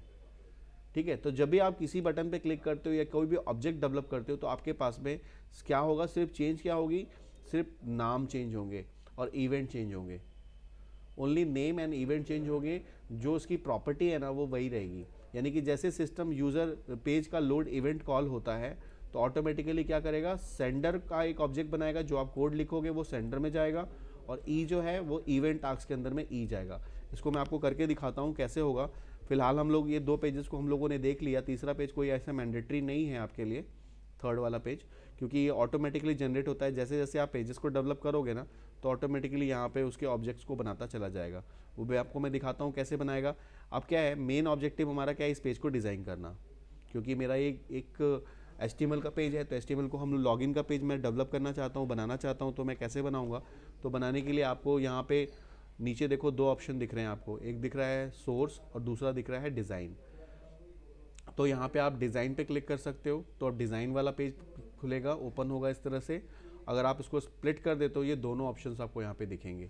ठीक है, तो जब भी आप किसी बटन पे क्लिक करते हो या कोई भी ऑब्जेक्ट डेवलप करते हो तो आपके पास में क्या होगा, सिर्फ चेंज क्या होगी, सिर्फ नाम चेंज होंगे और इवेंट चेंज होंगे, only name and event change होंगे, जो उसकी प्रॉपर्टी है ना वो वही रहेगी। यानी कि जैसे सिस्टम यूज़र पेज का लोड इवेंट कॉल होता है तो ऑटोमेटिकली क्या करेगा, सेंडर का एक ऑब्जेक्ट बनाएगा, जो आप कोड लिखोगे वो सेंडर में जाएगा, और ई जो है वो इवेंट टास्क के अंदर में ई जाएगा। इसको मैं आपको करके दिखाता हूँ कैसे होगा। फिलहाल हम लोग ये 2 पेजेस को हम लोगों ने देख लिया, तीसरा पेज कोई ऐसा मैंडेटरी नहीं है आपके लिए, थर्ड वाला पेज, क्योंकि ये ऑटोमेटिकली जनरेट होता है। जैसे जैसे आप पेजेस को डेवलप करोगे ना तो ऑटोमेटिकली यहाँ पे उसके ऑब्जेक्ट्स को बनाता चला जाएगा। वो भी आपको मैं दिखाता हूँ कैसे बनाएगा। अब क्या है, मेन ऑब्जेक्टिव हमारा क्या है, इस पेज को डिज़ाइन करना, क्योंकि मेरा एक HTML का पेज है, तो HTML को हम लॉगिन का पेज मैं डेवलप करना चाहता हूँ, बनाना चाहता हूँ, तो मैं कैसे बनाऊँगा। तो बनाने के लिए आपको यहाँ पे नीचे देखो 2 ऑप्शन दिख रहे हैं आपको, एक दिख रहा है सोर्स और दूसरा दिख रहा है डिज़ाइन। तो यहाँ पे आप डिज़ाइन पे क्लिक कर सकते हो, तो अब डिज़ाइन वाला पेज खुलेगा, ओपन होगा इस तरह से। अगर आप इसको स्प्लिट कर देते हो ये दोनों ऑप्शंस आपको यहाँ पे दिखेंगे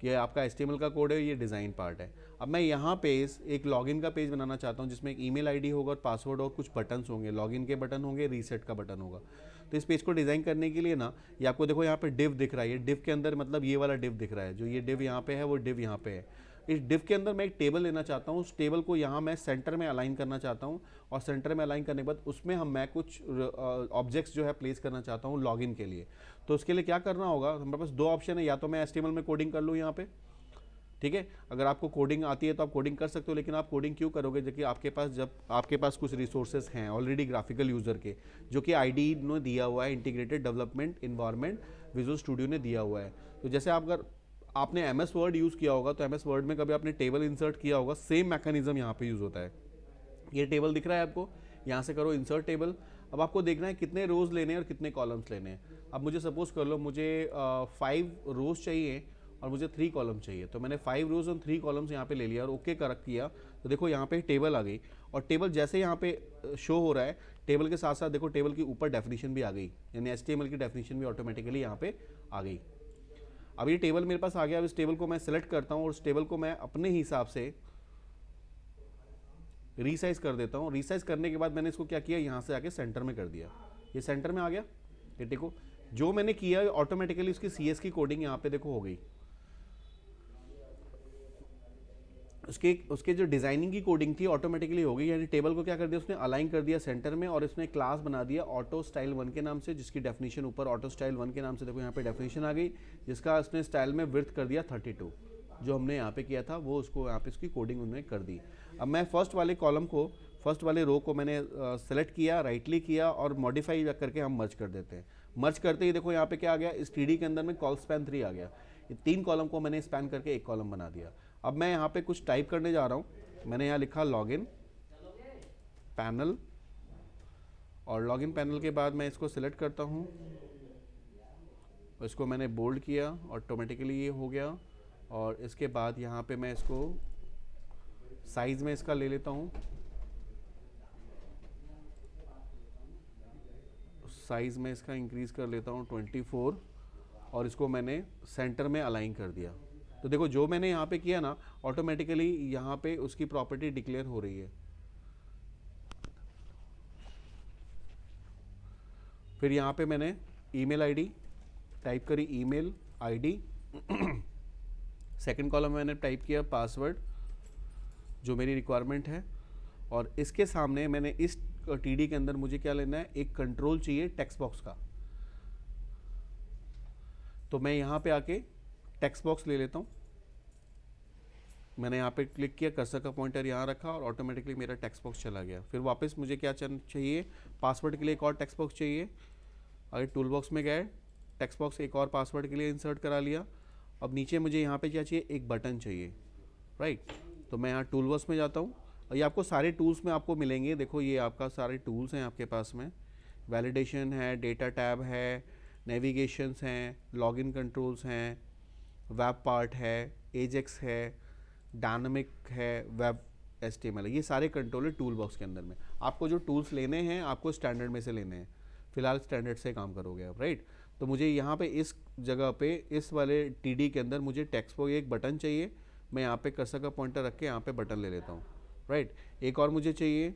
कि आपका HTML का कोड है, ये डिज़ाइन पार्ट है। अब मैं यहाँ पे एक लॉगिन का पेज बनाना चाहता हूँ जिसमें एक ईमेल आईडी होगा और पासवर्ड और कुछ बटन्स होंगे, लॉगिन के बटन होंगे, रीसेट का बटन होगा। तो इस पेज को डिज़ाइन करने के लिए ना, ये आपको देखो यहाँ पे डिव दिख रहा है, ये डिव के अंदर मतलब ये वाला डिव दिख रहा है, जो ये डिव यहाँ पे है वो डिव यहाँ पे है। इस डिव के अंदर मैं एक टेबल लेना चाहता हूँ, उस टेबल को यहाँ मैं सेंटर में अलाइन करना चाहता हूँ, और सेंटर में अलाइन करने के बाद उसमें मैं कुछ ऑब्जेक्ट्स जो है प्लेस करना चाहता हूँ लॉगिन के लिए। तो उसके लिए क्या करना होगा, हमारे पास 2 ऑप्शन है, या तो मैं HTML में कोडिंग कर लूँ यहाँ पे, ठीक है। अगर आपको कोडिंग आती है तो आप कोडिंग कर सकते हो, लेकिन आप कोडिंग क्यों करोगे जबकि आपके पास कुछ रिसोर्सेज हैं ऑलरेडी ग्राफिकल यूज़र के, जो कि IDE ने दिया हुआ है, integrated development environment visual studio ने दिया हुआ है। तो जैसे अगर आपने MS वर्ड यूज़ किया होगा तो MS वर्ड में कभी आपने टेबल इंसर्ट किया होगा, सेम मैकेनिज्म यहाँ पे यूज़ होता है। ये टेबल दिख रहा है आपको, यहाँ से करो इंसर्ट टेबल। अब आपको देखना है कितने रोज़ लेने हैं और कितने कॉलम्स लेने हैं। अब मुझे सपोज कर लो मुझे 5 रोज़ चाहिए और मुझे 3 कॉलम चाहिए, तो मैंने 5 रोज़ और 3 कॉलम्स यहाँ पे ले लिया और ओके कर किया। तो देखो यहाँ पे टेबल आ गई, और टेबल जैसे यहाँ पे शो हो रहा है, टेबल के साथ साथ देखो टेबल के ऊपर डेफिनेशन भी आ गई, यानी HTML की डेफिनेशन भी ऑटोमेटिकली यहाँ पे आ गई। अब ये टेबल मेरे पास आ गया। अब इस टेबल को मैं सेलेक्ट करता हूँ और उस टेबल को मैं अपने हिसाब से रीसाइज कर देता हूँ। रीसाइज करने के बाद मैंने इसको क्या किया, यहाँ से आके सेंटर में कर दिया, ये सेंटर में आ गया। ये देखो जो मैंने किया ऑटोमेटिकली उसकी CS की कोडिंग यहाँ पे देखो हो गई। उसके जो डिजाइनिंग की कोडिंग थी ऑटोमेटिकली हो गई, यानी टेबल को क्या कर दिया उसने, अलाइन कर दिया सेंटर में, और इसने क्लास बना दिया ऑटो स्टाइल 1 के नाम से, जिसकी डेफिनेशन ऊपर ऑटो स्टाइल 1 के नाम से देखो यहाँ पे डेफिनेशन आ गई, जिसका उसने स्टाइल में विड्थ कर दिया 32, जो हमने यहाँ पे किया था वो उसको यहाँ पे उसकी कोडिंग उन्होंने कर दी। अब मैं फर्स्ट वाले कॉलम को, फर्स्ट वाले रो को मैंने सेलेक्ट किया, राइट क्लिक किया और मॉडिफाई करके हम मर्ज कर देते हैं। मर्ज करते ही देखो यहाँ पे क्या आ गया, इस TD के अंदर में कॉल स्पैन 3 आ गया। ये 3 कॉलम को मैंने स्पैन करके एक कॉलम बना दिया। अब मैं यहाँ पे कुछ टाइप करने जा रहा हूँ। मैंने यहाँ लिखा लॉगिन पैनल और लॉगिन पैनल के बाद मैं इसको सिलेक्ट करता हूँ, इसको मैंने बोल्ड किया, ऑटोमेटिकली ये हो गया। और इसके बाद यहाँ पे मैं इसको साइज़ में इसका ले लेता हूँ, साइज़ में इसका इंक्रीज़ कर लेता हूँ 24, और इसको मैंने सेंटर में अलाइन कर दिया। तो देखो जो मैंने यहाँ पे किया ना, ऑटोमेटिकली यहाँ पे उसकी प्रॉपर्टी डिक्लेयर हो रही है। फिर यहाँ पे मैंने ईमेल आईडी टाइप करी, ईमेल आईडी। सेकंड कॉलम में मैंने टाइप किया पासवर्ड जो मेरी रिक्वायरमेंट है, और इसके सामने मैंने इस टीडी के अंदर मुझे क्या लेना है, एक कंट्रोल चाहिए टेक्स्ट बॉक्स का। तो मैं यहाँ पे आके टेक्स्ट बॉक्स ले लेता हूँ। मैंने यहाँ पे क्लिक किया, कर्सर का पॉइंटर यहाँ रखा और ऑटोमेटिकली मेरा टेक्स्ट बॉक्स चला गया। फिर वापस मुझे क्या चाहिए, पासवर्ड के लिए एक और टेक्स्ट बॉक्स चाहिए। अगर टूल बॉक्स में गए, टेक्स्ट बॉक्स एक और पासवर्ड के लिए इंसर्ट करा लिया। अब नीचे मुझे यहाँ पे क्या चाहिए, एक बटन चाहिए, राइट। तो मैं यहाँ टूल बॉक्स में जाता हूँ, और ये आपको सारे टूल्स में आपको मिलेंगे। देखो ये आपका सारे टूल्स हैं आपके पास में, वैलिडेशन है, डेटा टैब है, नेविगेशंस हैं, लॉगिन कंट्रोल्स हैं, वेब पार्ट है, एजेक्स है, डायनामिक है, वेब HTML है। ये सारे कंट्रोल है टूल बॉक्स के अंदर में। आपको जो टूल्स लेने हैं आपको स्टैंडर्ड में से लेने हैं, फिलहाल स्टैंडर्ड से काम करोगे आप, राइट। तो मुझे यहाँ पे इस जगह पे इस वाले TD के अंदर मुझे टेक्स्ट बॉक्स एक बटन चाहिए। मैं यहाँ पे कर्सर का पॉइंटर रख के यहाँ पे बटन ले लेता हूँ, राइट। एक और मुझे चाहिए,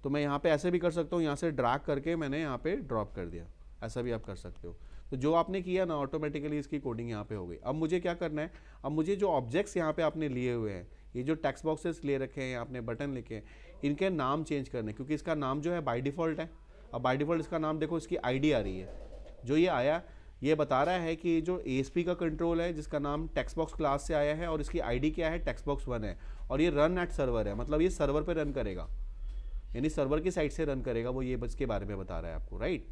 तो मैं यहाँ पे ऐसे भी कर सकता हूँ, यहाँ से ड्रैग करके मैंने यहाँ पे ड्रॉप कर दिया, ऐसा भी आप कर सकते हो। तो जो आपने किया ना, ऑटोमेटिकली इसकी कोडिंग यहाँ पे हो गई। अब मुझे क्या करना है, अब मुझे जो ऑब्जेक्ट्स यहाँ पे आपने लिए हुए हैं, ये जो टेक्स्ट बॉक्सेस ले रखे हैं, आपने बटन लिखे हैं, इनके नाम चेंज करने, क्योंकि इसका नाम जो है बाय डिफ़ॉल्ट है। अब बाय डिफ़ॉल्ट इसका नाम देखो, इसकी आईडी आ रही है, जो ये आया ये बता रहा है कि जो ASP का कंट्रोल है जिसका नाम टेक्स्ट बॉक्स क्लास से आया है, और इसकी आईडी क्या है, टेक्स्ट बॉक्स 1 है, और ये रन एट सर्वर है, मतलब ये सर्वर पे रन करेगा, यानी सर्वर की साइड से रन करेगा वो, ये बस के बारे में बता रहा है आपको, राइट।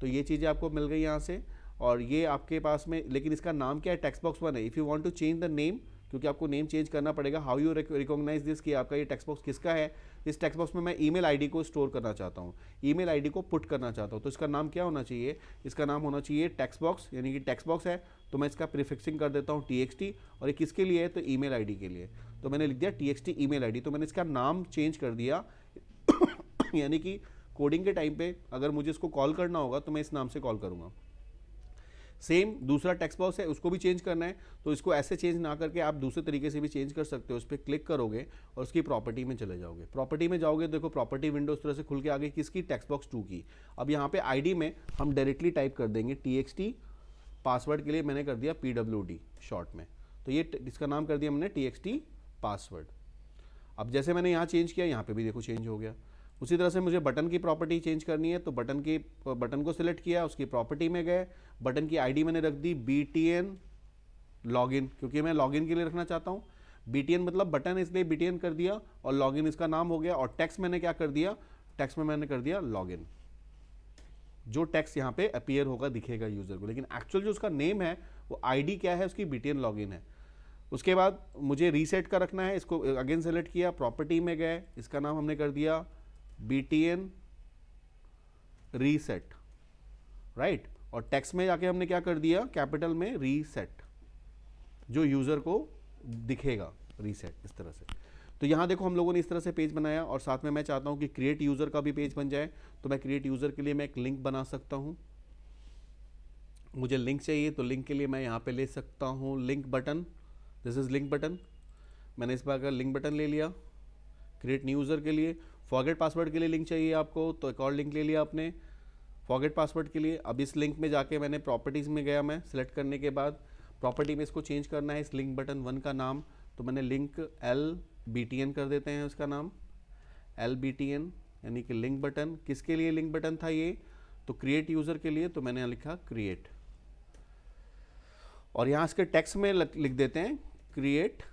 तो ये चीज़ें आपको मिल गई यहाँ से, और ये आपके पास में, लेकिन इसका नाम क्या है, टेक्स्ट बॉक्स 1 है। If you want to change the name, क्योंकि आपको नेम चेंज करना पड़ेगा, हाउ यू रिकॉग्नाइज दिस कि आपका ये टेक्स्ट बॉक्स किसका है। इस टेक्स्ट बॉक्स में मैं ईमेल आईडी को स्टोर करना चाहता हूँ, ईमेल आईडी को पुट करना चाहता हूँ, तो इसका नाम क्या होना चाहिए, इसका नाम होना चाहिए टेक्स्ट बॉक्स, यानी कि टेक्स्ट बॉक्स है तो मैं इसका प्रीफिक्सिंग कर देता हूँ TXT, और ये किसके लिए है, तो ईमेल आईडी के लिए, तो मैंने लिख दिया TXT ईमेल आईडी। तो मैंने इसका नाम चेंज कर दिया यानी कि कोडिंग के टाइम पे अगर मुझे इसको कॉल करना होगा तो मैं इस नाम से कॉल करूँगा। सेम दूसरा टेक्स्ट बॉक्स है, उसको भी चेंज करना है, तो इसको ऐसे चेंज ना करके आप दूसरे तरीके से भी चेंज कर सकते हो। उस पर क्लिक करोगे और उसकी प्रॉपर्टी में चले जाओगे, प्रॉपर्टी में जाओगे, देखो प्रॉपर्टी विंडो उस तरह से खुल के आ गई, किसकी, टेक्स्ट बॉक्स 2 की। अब यहाँ पे आईडी में हम डायरेक्टली टाइप कर देंगे TXT, पासवर्ड के लिए मैंने कर दिया PWD शॉर्ट में, तो ये इसका नाम कर दिया मैंने TXT पासवर्ड। अब जैसे मैंने यहाँ चेंज किया, यहाँ पे भी देखो चेंज हो गया। उसी तरह से मुझे बटन की प्रॉपर्टी चेंज करनी है, तो बटन को सिलेक्ट किया, उसकी प्रॉपर्टी में गए, बटन की आईडी मैंने रख दी BTN लॉगिन, क्योंकि मैं लॉगिन के लिए रखना चाहता हूँ। BTN मतलब बटन, इसलिए BTN कर दिया, और लॉगिन इसका नाम हो गया। और टेक्स्ट मैंने क्या कर दिया, टेक्स्ट में मैंने कर दिया लॉगिन। जो टेक्स्ट यहाँ पे अपीयर होगा दिखेगा यूजर को, लेकिन एक्चुअल जो उसका नेम है वो आईडी क्या है, उसकी BTN लॉगिन है। उसके बाद मुझे रीसेट का रखना है, इसको अगेन सेलेक्ट किया, प्रॉपर्टी में गए, इसका नाम हमने कर दिया BTN रीसेट, राइट। और टेक्स्ट में जाके हमने क्या कर दिया, कैपिटल में रीसेट, जो यूजर को दिखेगा रीसेट, इस तरह से। तो यहाँ देखो हम लोगों ने इस तरह से पेज बनाया, और साथ में मैं चाहता हूँ कि क्रिएट यूजर का भी पेज बन जाए, तो मैं क्रिएट यूजर के लिए मैं एक लिंक बना सकता हूँ। मुझे लिंक चाहिए, तो लिंक के लिए मैं यहाँ पे ले सकता हूँ link button, this is link button. मैंने इस बार का लिंक बटन ले लिया। क्रिएट न्यू यूज़र के लिए फॉरगेट पासवर्ड के लिए लिंक चाहिए आपको, तो एक और लिंक ले लिया आपने फॉरगेट पासवर्ड के लिए। अब इस लिंक में जाके मैंने प्रॉपर्टीज़ में गया, मैं सिलेक्ट करने के बाद प्रॉपर्टी में इसको चेंज करना है, इस लिंक बटन 1 का नाम, तो मैंने लिंक LBTN कर देते हैं उसका नाम, LBTN यानी कि लिंक बटन। किसके लिए लिंक बटन था ये, तो क्रिएट यूज़र के लिए, तो मैंने लिखा क्रिएट, और यहाँ इसके टेक्स्ट में लिख देते हैं क्रिएट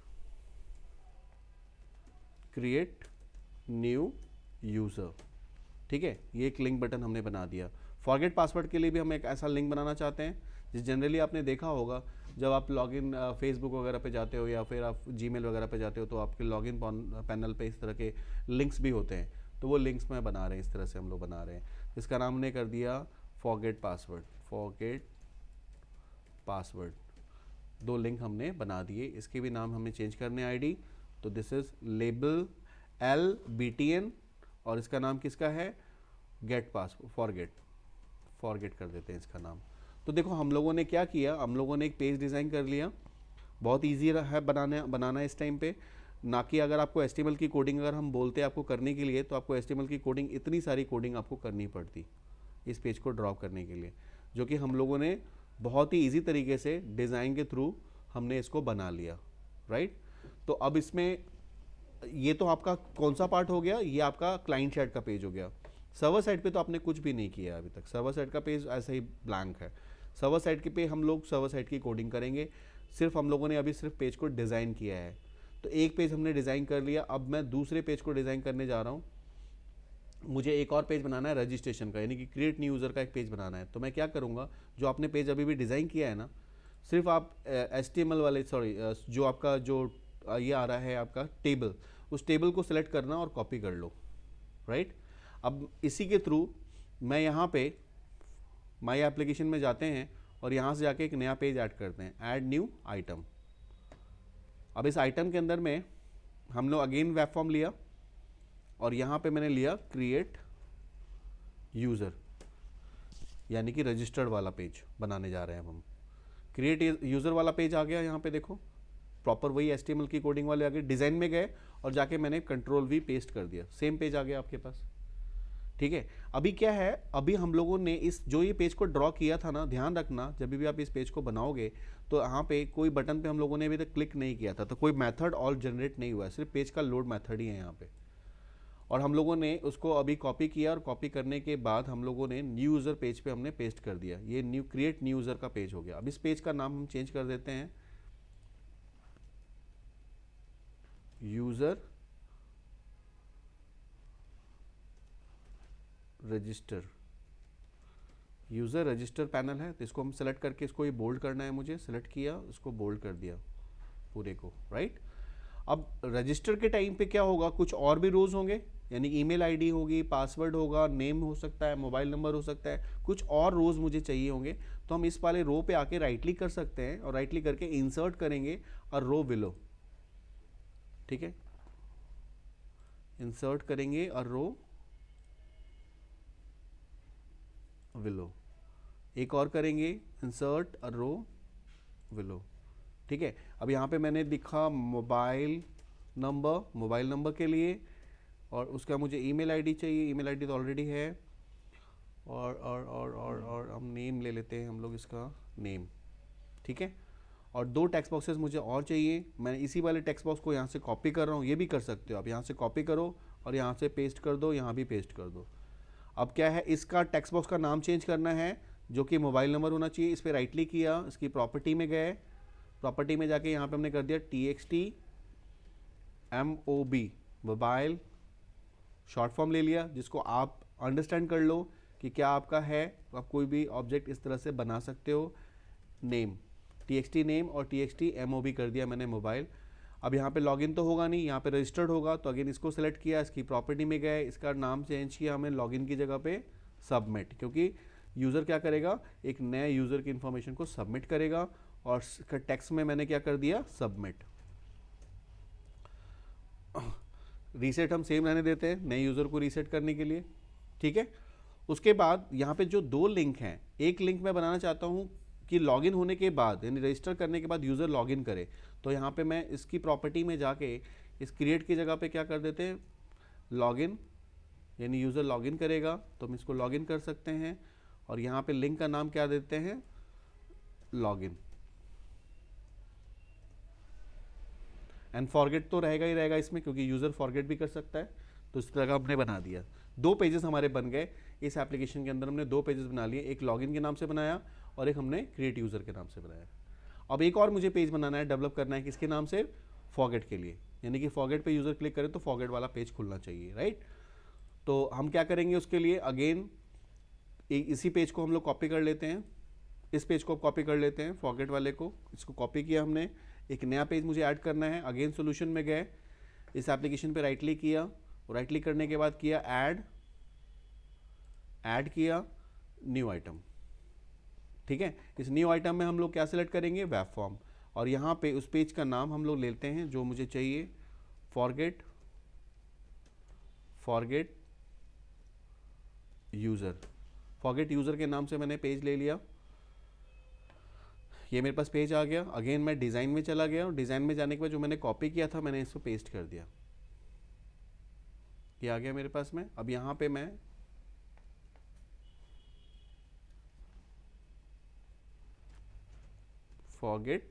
न्यू यूज़र, ठीक है। ये एक लिंक बटन हमने बना दिया। फॉरगेट पासवर्ड के लिए भी हम एक ऐसा लिंक बनाना चाहते हैं, जिस जनरली आपने देखा होगा जब आप लॉगिन फेसबुक वगैरह पे जाते हो या फिर आप जीमेल वगैरह पे जाते हो, तो आपके लॉगिन पैनल पे इस तरह के लिंक्स भी होते हैं। तो वो लिंक्स में बना रहे हैं, इस तरह से हम लोग बना रहे हैं। इसका नाम हमने कर दिया forget password, forget password, 2 link हमने बना दिए। इसके भी नाम हमें चेंज करने आईडी, तो दिस इज लेबल LBTN और इसका नाम किसका है, गेट पासवर्ड, फॉरगेट कर देते हैं इसका नाम। तो देखो हम लोगों ने क्या किया, हम लोगों ने एक पेज डिज़ाइन कर लिया, बहुत ईजी है बनाना इस टाइम पे। ना कि अगर आपको HTML की कोडिंग अगर हम बोलते हैं आपको करने के लिए, तो आपको HTML की कोडिंग, इतनी सारी कोडिंग आपको करनी पड़ती इस पेज को ड्रॉ करने के लिए, जो कि हम लोगों ने बहुत ही ईजी तरीके से डिज़ाइन के थ्रू हमने इसको बना लिया, राइट। तो अब इसमें ये तो आपका कौन सा पार्ट हो गया, ये आपका क्लाइंट साइड का पेज हो गया। सर्वर साइड पे तो आपने कुछ भी नहीं किया अभी तक, सर्वर साइड का पेज ऐसा ही ब्लैंक है। सर्वर साइड के पे हम लोग सर्वर साइड की कोडिंग करेंगे, सिर्फ हम लोगों ने अभी सिर्फ पेज को डिज़ाइन किया है। तो एक पेज हमने डिज़ाइन कर लिया, अब मैं दूसरे पेज को डिज़ाइन करने जा रहा हूँ। मुझे एक और पेज बनाना है रजिस्ट्रेशन का, यानी कि क्रिएट न्यू यूज़र का एक पेज बनाना है। तो मैं क्या करूँगा, जो आपने पेज अभी भी डिज़ाइन किया है ना, सिर्फ आप HTML वाले जो आपका जो ये आ रहा है आपका टेबल, उस टेबल को सिलेक्ट करना और कॉपी कर लो, राइट। अब इसी के थ्रू मैं यहाँ पे माई एप्लीकेशन में जाते हैं और यहाँ से जाके एक नया पेज ऐड करते हैं, ऐड न्यू आइटम। अब इस आइटम के अंदर में हम लोग अगेन वेब फॉर्म लिया और यहाँ पे मैंने लिया क्रिएट यूज़र, यानी कि रजिस्टर्ड वाला पेज बनाने जा रहे हैं हम। क्रिएट यूज़र वाला पेज आ गया, यहाँ पे देखो प्रॉपर वही HTML की कोडिंग वाले आ गए। डिज़ाइन में गए और जाके मैंने Ctrl+V पेस्ट कर दिया, सेम पेज आ गया आपके पास, ठीक है। अभी क्या है, अभी हम लोगों ने इस जो ये पेज को ड्रॉ किया था ना, ध्यान रखना जब भी आप इस पेज को बनाओगे तो यहाँ पे कोई बटन पे हम लोगों ने अभी तक क्लिक नहीं किया था, तो कोई मेथड और जनरेट नहीं हुआ है, सिर्फ पेज का लोड मेथड ही है यहाँ पे। और हम लोगों ने उसको अभी कॉपी किया और कॉपी करने के बाद हम लोगों ने न्यू यूज़र पेज पे हमने पेस्ट कर दिया। ये न्यू क्रिएट न्यू यूज़र का पेज हो गया। अब इस पेज का नाम हम चेंज कर देते हैं, user register, user register panel है। तो इसको हम सेलेक्ट करके इसको ये बोल्ड करना है, मुझे सेलेक्ट किया, इसको बोल्ड कर दिया पूरे को, राइट। अब रजिस्टर के टाइम पे क्या होगा, कुछ और भी रोज होंगे, यानी ईमेल आईडी होगी, पासवर्ड होगा, नेम हो सकता है, मोबाइल नंबर हो सकता है, कुछ और रोज मुझे चाहिए होंगे। तो हम इस वाले रो पे आके राइट क्लिक कर सकते हैं और राइट क्लिक करके इंसर्ट करेंगे और रो बिलो, ठीक है, इंसर्ट करेंगे और रो विलो, एक और करेंगे इंसर्ट और रो विलो, ठीक है। अब यहाँ पे मैंने लिखा मोबाइल नंबर के लिए, और उसका मुझे ईमेल आईडी चाहिए, ईमेल आईडी तो ऑलरेडी है, और हम नेम ले लेते हैं हम लोग, इसका नेम, ठीक है। और 2 टेक्स्ट बॉक्सेस मुझे और चाहिए, मैं इसी वाले टेक्स्ट बॉक्स को यहाँ से कॉपी कर रहा हूँ, ये भी कर सकते हो आप, यहाँ से कॉपी करो और यहाँ से पेस्ट कर दो, यहाँ भी पेस्ट कर दो। अब क्या है, इसका टेक्स्ट बॉक्स का नाम चेंज करना है, जो कि मोबाइल नंबर होना चाहिए। इस पर राइट क्लिक किया, इसकी प्रॉपर्टी में गए, प्रॉपर्टी में जाके यहाँ पे हमने कर दिया TXT MOB, mobile short form ले लिया, जिसको आप अंडरस्टैंड कर लो कि क्या आपका है। आप कोई भी ऑब्जेक्ट इस तरह से बना सकते हो। नेम, TXT नेम और TXT MOB कर दिया मैंने मोबाइल। अब यहाँ पे लॉगिन तो होगा नहीं, यहाँ पे रजिस्टर्ड होगा, तो अगेन इसको सेलेक्ट किया, इसकी प्रॉपर्टी में गए, इसका नाम चेंज किया हमें लॉगिन की जगह पे सबमिट, क्योंकि यूज़र क्या करेगा, एक नए यूज़र की इंफॉर्मेशन को सबमिट करेगा, और इसका टेक्स्ट में मैंने क्या कर दिया, सबमिट। रीसेट हम सेम रहने देते हैं, नए यूज़र को रीसेट करने के लिए, ठीक है। उसके बाद यहाँ पे जो 2 लिंक हैं, एक लिंक मैं बनाना चाहता हूँ कि लॉगिन होने के बाद, यानी रजिस्टर करने के बाद यूज़र लॉगिन करे। तो यहाँ पे मैं इसकी प्रॉपर्टी में जाके इस क्रिएट की जगह पे क्या कर देते हैं, लॉगिन, यानी यूज़र लॉगिन करेगा, तो हम इसको लॉगिन कर सकते हैं। और यहाँ पे लिंक का नाम क्या देते हैं, लॉगिन। एंड फॉरगेट तो रहेगा ही रहेगा इसमें, क्योंकि यूज़र फॉरगेट भी कर सकता है। तो इस तरह का हमने बना दिया, 2 पेजेस हमारे बन गए। इस एप्लीकेशन के अंदर हमने 2 पेजेस बना लिए, एक लॉगिन के नाम से बनाया और एक हमने क्रिएट यूज़र के नाम से बनाया। अब एक और मुझे पेज बनाना है, डेवलप करना है, किसके नाम से, फॉरगेट के लिए, यानी कि फॉरगेट पे यूज़र क्लिक करे तो फॉरगेट वाला पेज खुलना चाहिए, राइट। तो हम क्या करेंगे उसके लिए, अगेन इसी पेज को हम लोग कॉपी कर लेते हैं, इस पेज को कॉपी कर लेते हैं, फॉरगेट वाले को, इसको कॉपी किया हमने, एक नया पेज मुझे ऐड करना है। अगेन सॉल्यूशन में गए, इस एप्लीकेशन पे राइट क्लिक किया राइट क्लिक करने के बाद किया ऐड किया न्यू आइटम। ठीक है, इस न्यू आइटम में हम लोग क्या सिलेक्ट करेंगे, वेब फॉर्म, और यहाँ पे उस पेज का नाम हम लोग लेते हैं जो मुझे चाहिए, फॉरगेट यूज़र के नाम से मैंने पेज ले लिया। ये मेरे पास पेज आ गया। अगेन मैं डिज़ाइन में चला गया और डिज़ाइन में जाने के बाद जो मैंने कॉपी किया था मैंने इसको पेस्ट कर दिया। ये आ गया मेरे पास में। अब यहाँ पे मैं फॉरगेट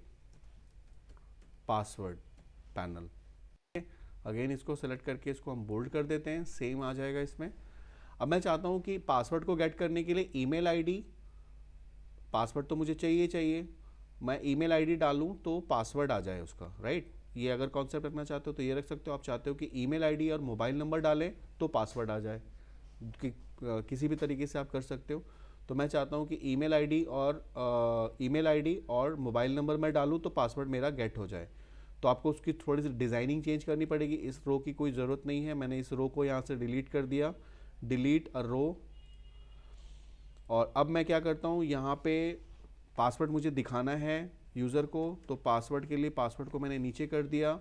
पासवर्ड पैनल, अगेन इसको सेलेक्ट करके इसको हम बोल्ड कर देते हैं, सेम आ जाएगा इसमें। अब मैं चाहता हूँ कि पासवर्ड को गेट करने के लिए ईमेल आईडी, पासवर्ड तो मुझे चाहिए, मैं ईमेल आईडी डालूं तो पासवर्ड आ जाए उसका, राइट। ये अगर कॉन्सेप्ट रखना चाहते हो तो ये रख सकते हो। आप चाहते हो कि ईमेल आईडी और मोबाइल नंबर डालें तो पासवर्ड आ जाए, किसी भी तरीके से आप कर सकते हो। तो मैं चाहता हूँ कि ईमेल आईडी और मोबाइल नंबर मैं डालूँ तो पासवर्ड मेरा गेट हो जाए। तो आपको उसकी थोड़ी सी डिज़ाइनिंग चेंज करनी पड़ेगी। इस रो की कोई ज़रूरत नहीं है, मैंने इस रो को यहाँ से डिलीट कर दिया, डिलीट अ रो। और अब मैं क्या करता हूँ, यहाँ पे पासवर्ड मुझे दिखाना है यूज़र को, तो पासवर्ड के लिए पासवर्ड को मैंने नीचे कर दिया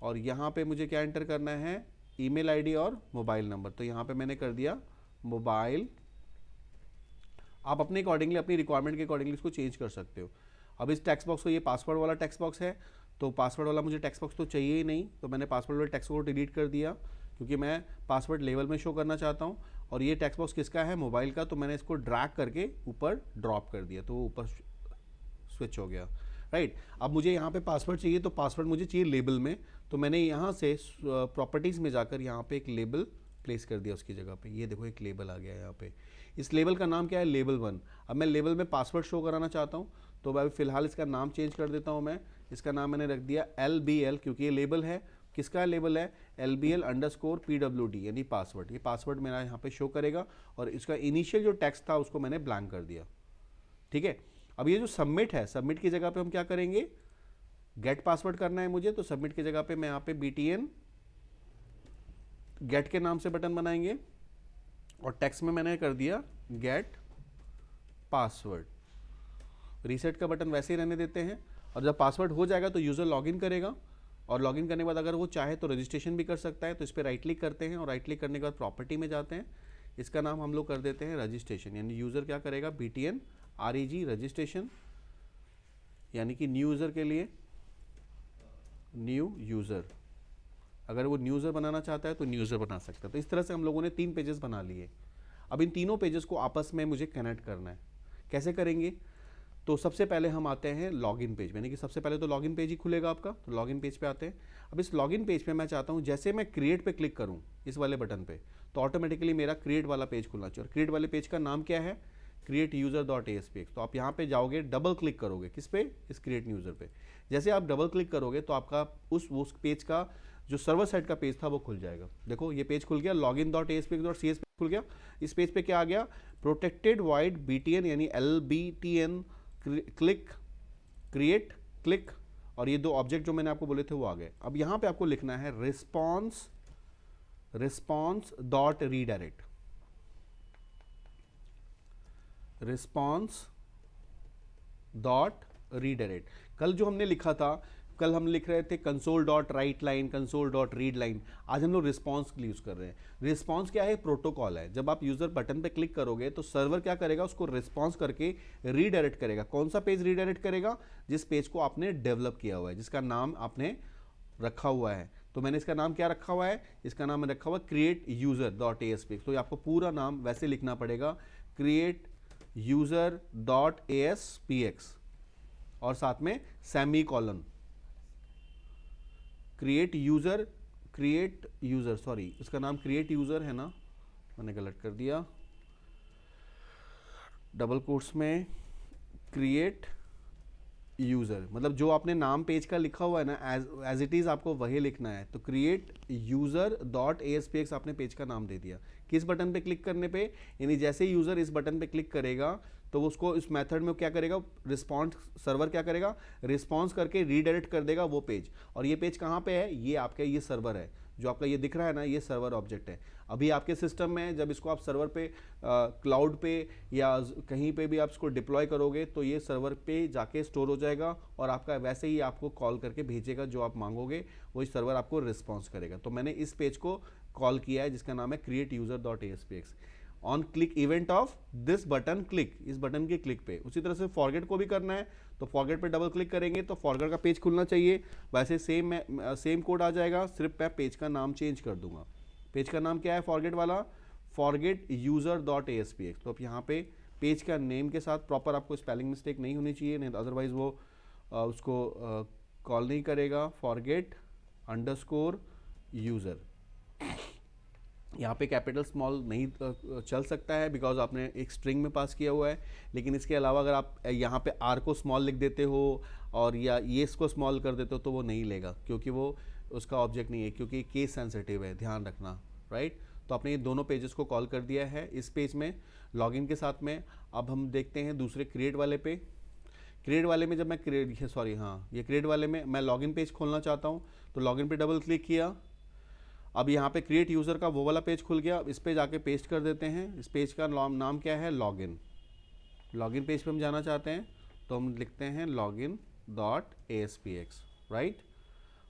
और यहाँ पे मुझे क्या एंटर करना है, ईमेल आईडी और मोबाइल नंबर। तो यहाँ पे मैंने कर दिया मोबाइल। आप अपने अकॉर्डिंगली, अपनी रिक्वायरमेंट के अकॉर्डिंगली इसको चेंज कर सकते हो। अब इस टेक्स्ट बॉक्स को, ये पासवर्ड वाला टेक्स्ट बॉक्स है, तो पासवर्ड वाला मुझे टेक्स्ट बॉक्स तो चाहिए ही नहीं, तो मैंने पासवर्ड वाले टेक्स्ट को डिलीट कर दिया क्योंकि मैं पासवर्ड लेवल में शो करना चाहता हूँ। और ये टेक्स्ट बॉक्स किसका है, मोबाइल का, तो मैंने इसको ड्रैग करके ऊपर ड्रॉप कर दिया, तो वो ऊपर स्विच हो गया, राइट। अब मुझे यहाँ पे पासवर्ड चाहिए, तो पासवर्ड मुझे चाहिए लेबल में, तो मैंने यहाँ से प्रॉपर्टीज़ में जाकर यहाँ पे एक लेबल प्लेस कर दिया उसकी जगह पे। ये देखो एक लेबल आ गया यहाँ पे। इस लेबल का नाम क्या है, लेबल 1। अब मैं लेबल में पासवर्ड शो कराना चाहता हूँ, तो मैं फिलहाल इसका नाम चेंज कर देता हूँ। मैं इसका नाम मैंने रख दिया LBL, क्योंकि ये लेबल है। किसका लेबल है, LBL_PWD, यानी पासवर्ड। ये पासवर्ड मेरा यहाँ पे शो करेगा और इसका इनिशियल जो टेक्स्ट था उसको मैंने ब्लैंक कर दिया, ठीक है। अब ये जो सबमिट है, सबमिट की जगह पे हम क्या करेंगे, गेट पासवर्ड करना है मुझे, तो सबमिट की जगह पे मैं यहाँ पे BTN गेट के नाम से बटन बनाएंगे और टेक्स्ट में मैंने कर दिया गेट पासवर्ड। रीसेट का बटन वैसे ही रहने देते हैं और जब पासवर्ड हो जाएगा तो यूज़र लॉगिन करेगा और लॉगिन करने के बाद अगर वो चाहे तो रजिस्ट्रेशन भी कर सकता है। तो इस पर राइट क्लिक करते हैं और राइट क्लिक करने के बाद प्रॉपर्टी में जाते हैं। इसका नाम हम लोग कर देते हैं रजिस्ट्रेशन, यानी यूज़र क्या करेगा, BTN REG रजिस्ट्रेशन, यानी कि न्यू यूज़र के लिए न्यू यूज़र। अगर वो न्यू यूज़र बनाना चाहता है तो न्यू यूज़र बना सकता है। तो इस तरह से हम लोगों ने 3 पेजेस बना लिए। अब इन तीनों पेजेस को आपस में मुझे कनेक्ट करना है। कैसे करेंगे, तो सबसे पहले हम आते हैं लॉगिन पेज में, यानी कि सबसे पहले तो लॉगिन पेज ही खुलेगा आपका। तो लॉगिन पेज पे आते हैं। अब इस लॉगिन पेज पे मैं चाहता हूँ जैसे मैं क्रिएट पे क्लिक करूँ इस वाले बटन पे, तो ऑटोमेटिकली मेरा क्रिएट वाला पेज खुलना चाहिए। और क्रिएट वाले पेज का नाम क्या है, createuser.aspx। तो आप यहाँ पे जाओगे, डबल क्लिक करोगे किस पे, इस क्रिएट यूज़र पे। जैसे आप डबल क्लिक करोगे तो आपका उस पेज का जो सर्वर साइड का पेज था वो खुल जाएगा। देखो ये पेज खुल गया, login.aspx.cs खुल गया। इस पेज पे क्या आ गया, प्रोटेक्टेड वाइड BTN यानी LBTN क्लिक क्रिएट क्लिक, और ये 2 ऑब्जेक्ट जो मैंने आपको बोले थे वो आ गए। अब यहाँ पे आपको लिखना है response.redirect, response.redirect। कल जो हमने लिखा था, कल हम लिख रहे थे console.writeLine, console.readLine। आज हम लोग रिस्पॉन्स के लिए यूज़ कर रहे हैं। रिस्पॉन्स क्या है, प्रोटोकॉल है। जब आप यूज़र बटन पे क्लिक करोगे तो सर्वर क्या करेगा, उसको रिस्पॉन्स करके रीडायरेक्ट करेगा। कौन सा पेज रीडायरेक्ट करेगा, जिस पेज को आपने डेवलप किया हुआ है, जिसका नाम आपने रखा हुआ है। तो मैंने इसका नाम क्या रखा हुआ है, इसका नाम मैंने रखा हुआ है createuser.aspx। तो आपको पूरा नाम वैसे लिखना पड़ेगा, createuser.aspx और साथ में semi colon, create user, sorry इसका नाम क्रिएट यूज़र है ना, मैंने गलत कर दिया, डबल कोट्स में क्रिएट यूज़र, मतलब जो आपने नाम पेज का लिखा हुआ है ना, एज इट इज़ आपको वही लिखना है। तो createuser.aspx आपने पेज का नाम दे दिया। किस बटन पे क्लिक करने पे, यानी जैसे ही यूज़र इस बटन पे क्लिक करेगा तो उसको इस मेथड में क्या करेगा, रिस्पॉन्स, सर्वर क्या करेगा, रिस्पॉन्स करके रीडायरेक्ट कर देगा वो पेज। और ये पेज कहाँ पे है, ये आपका ये सर्वर है जो आपका ये दिख रहा है ना, ये सर्वर ऑब्जेक्ट है। अभी आपके सिस्टम में जब इसको आप सर्वर पे, क्लाउड पे या कहीं पे भी आप इसको डिप्लॉय करोगे तो ये सर्वर पे जाके स्टोर हो जाएगा और आपका वैसे ही आपको कॉल करके भेजेगा, जो आप मांगोगे वही सर्वर आपको रिस्पॉन्स करेगा। तो मैंने इस पेज को कॉल किया है जिसका नाम है createuser.aspx। On click event of this button click, इस बटन के क्लिक पे। उसी तरह से फॉरगेट को भी करना है, तो फॉरगेट पे डबल क्लिक करेंगे तो फॉरगेट का पेज खुलना चाहिए। वैसे सेम कोड आ जाएगा, सिर्फ मैं पेज का नाम चेंज कर दूंगा। पेज का नाम क्या है फॉरगेट वाला? forgetuser.aspx। तो अब यहाँ पे पेज का नेम के साथ प्रॉपर आपको स्पेलिंग मिस्टेक नहीं होनी चाहिए, नहीं तो अदरवाइज वो उसको कॉल नहीं करेगा। forget_user, यहाँ पे कैपिटल स्मॉल नहीं चल सकता है बिकॉज आपने एक स्ट्रिंग में पास किया हुआ है। लेकिन इसके अलावा अगर आप यहाँ पे आर को स्मॉल लिख देते हो और या येस को स्मॉल कर देते हो तो वो नहीं लेगा, क्योंकि वो उसका ऑब्जेक्ट नहीं है, क्योंकि केस सेंसिटिव है, ध्यान रखना, राइट। तो आपने ये दोनों पेजेस को कॉल कर दिया है इस पेज में लॉगिन के साथ में। अब हम देखते हैं दूसरे क्रिएट वाले पे। क्रिएट वाले में जब मैं ये क्रिएट वाले में मैं लॉगिन पेज खोलना चाहता हूँ, तो लॉगिन पे डबल क्लिक किया। अब यहाँ पे क्रिएट यूज़र का वो वाला पेज खुल गया, इस पे जाके पेस्ट कर देते हैं। इस पेज का नाम क्या है? लॉगिन। लॉगिन पेज पे हम जाना चाहते हैं तो हम लिखते हैं login.aspx, राइट।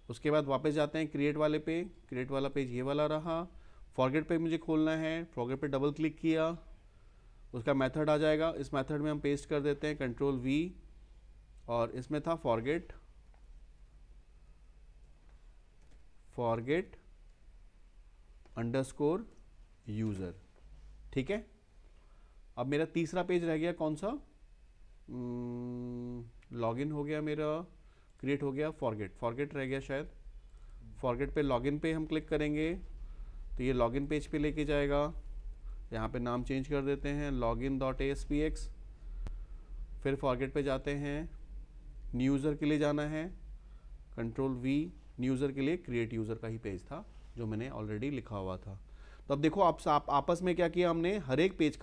उसके बाद वापस जाते हैं क्रिएट वाले पे। क्रिएट वाला पेज ये वाला रहा। फॉरगेट पे मुझे खोलना है, फॉरगेट पे डबल क्लिक किया, उसका मेथड आ जाएगा। इस मेथड में हम पेस्ट कर देते हैं Ctrl+V, और इसमें था फॉरगेट _user, ठीक है। अब मेरा तीसरा पेज रह गया, कौन सा? लॉगिन हो गया मेरा, क्रिएट हो गया, फॉरगेट रह गया शायद। फॉरगेट पे लॉगिन पे हम क्लिक करेंगे तो ये लॉगिन पेज पे लेके जाएगा। यहाँ पे नाम चेंज कर देते हैं login.aspx। फिर फॉरगेट पे जाते हैं, न्यू यूज़र के लिए जाना है, Ctrl+V। न्यू यूज़र के लिए क्रिएट यूज़र का ही पेज था जो मैंने ऑलरेडी लिखा हुआ था। तो अब देखो आप आपस में क्या किया हमने, हर एक पेज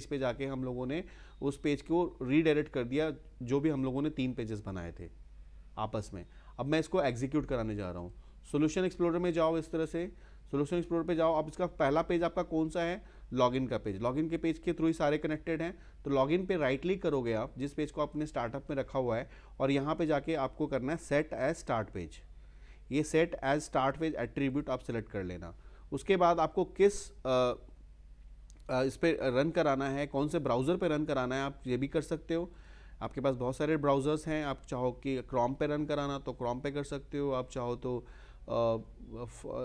पे जाके हम लोगों ने उस पेज को रीडायरेक्ट कर दिया, जो भी हम लोगों ने 3 पेजेस बनाए थे आपस में। अब मैं इसको एग्जीक्यूट कराने जा रहा हूँ। सोल्यूशन एक्सप्लोरर में जाओ, इस तरह से सोल्यूशन एक्सप्लोरर पे जाओ। अब इसका पहला पेज आपका कौन सा है? लॉगिन का पेज। लॉगिन के पेज के थ्रू ही सारे कनेक्टेड हैं। तो लॉगिन पे राइट क्लिक करोगे आप, जिस पेज को आपने स्टार्टअप में रखा हुआ है, और यहाँ पे जाके आपको करना है सेट एज स्टार्ट पेज। ये set as start page attribute आप सेलेक्ट कर लेना। उसके बाद आपको किस इस पे रन कराना है, कौन से ब्राउज़र पे रन कराना है, आप ये भी कर सकते हो। आपके पास बहुत सारे ब्राउज़र्स हैं, आप चाहो कि क्रोम पे रन कराना तो क्रोम पे कर सकते हो, आप चाहो तो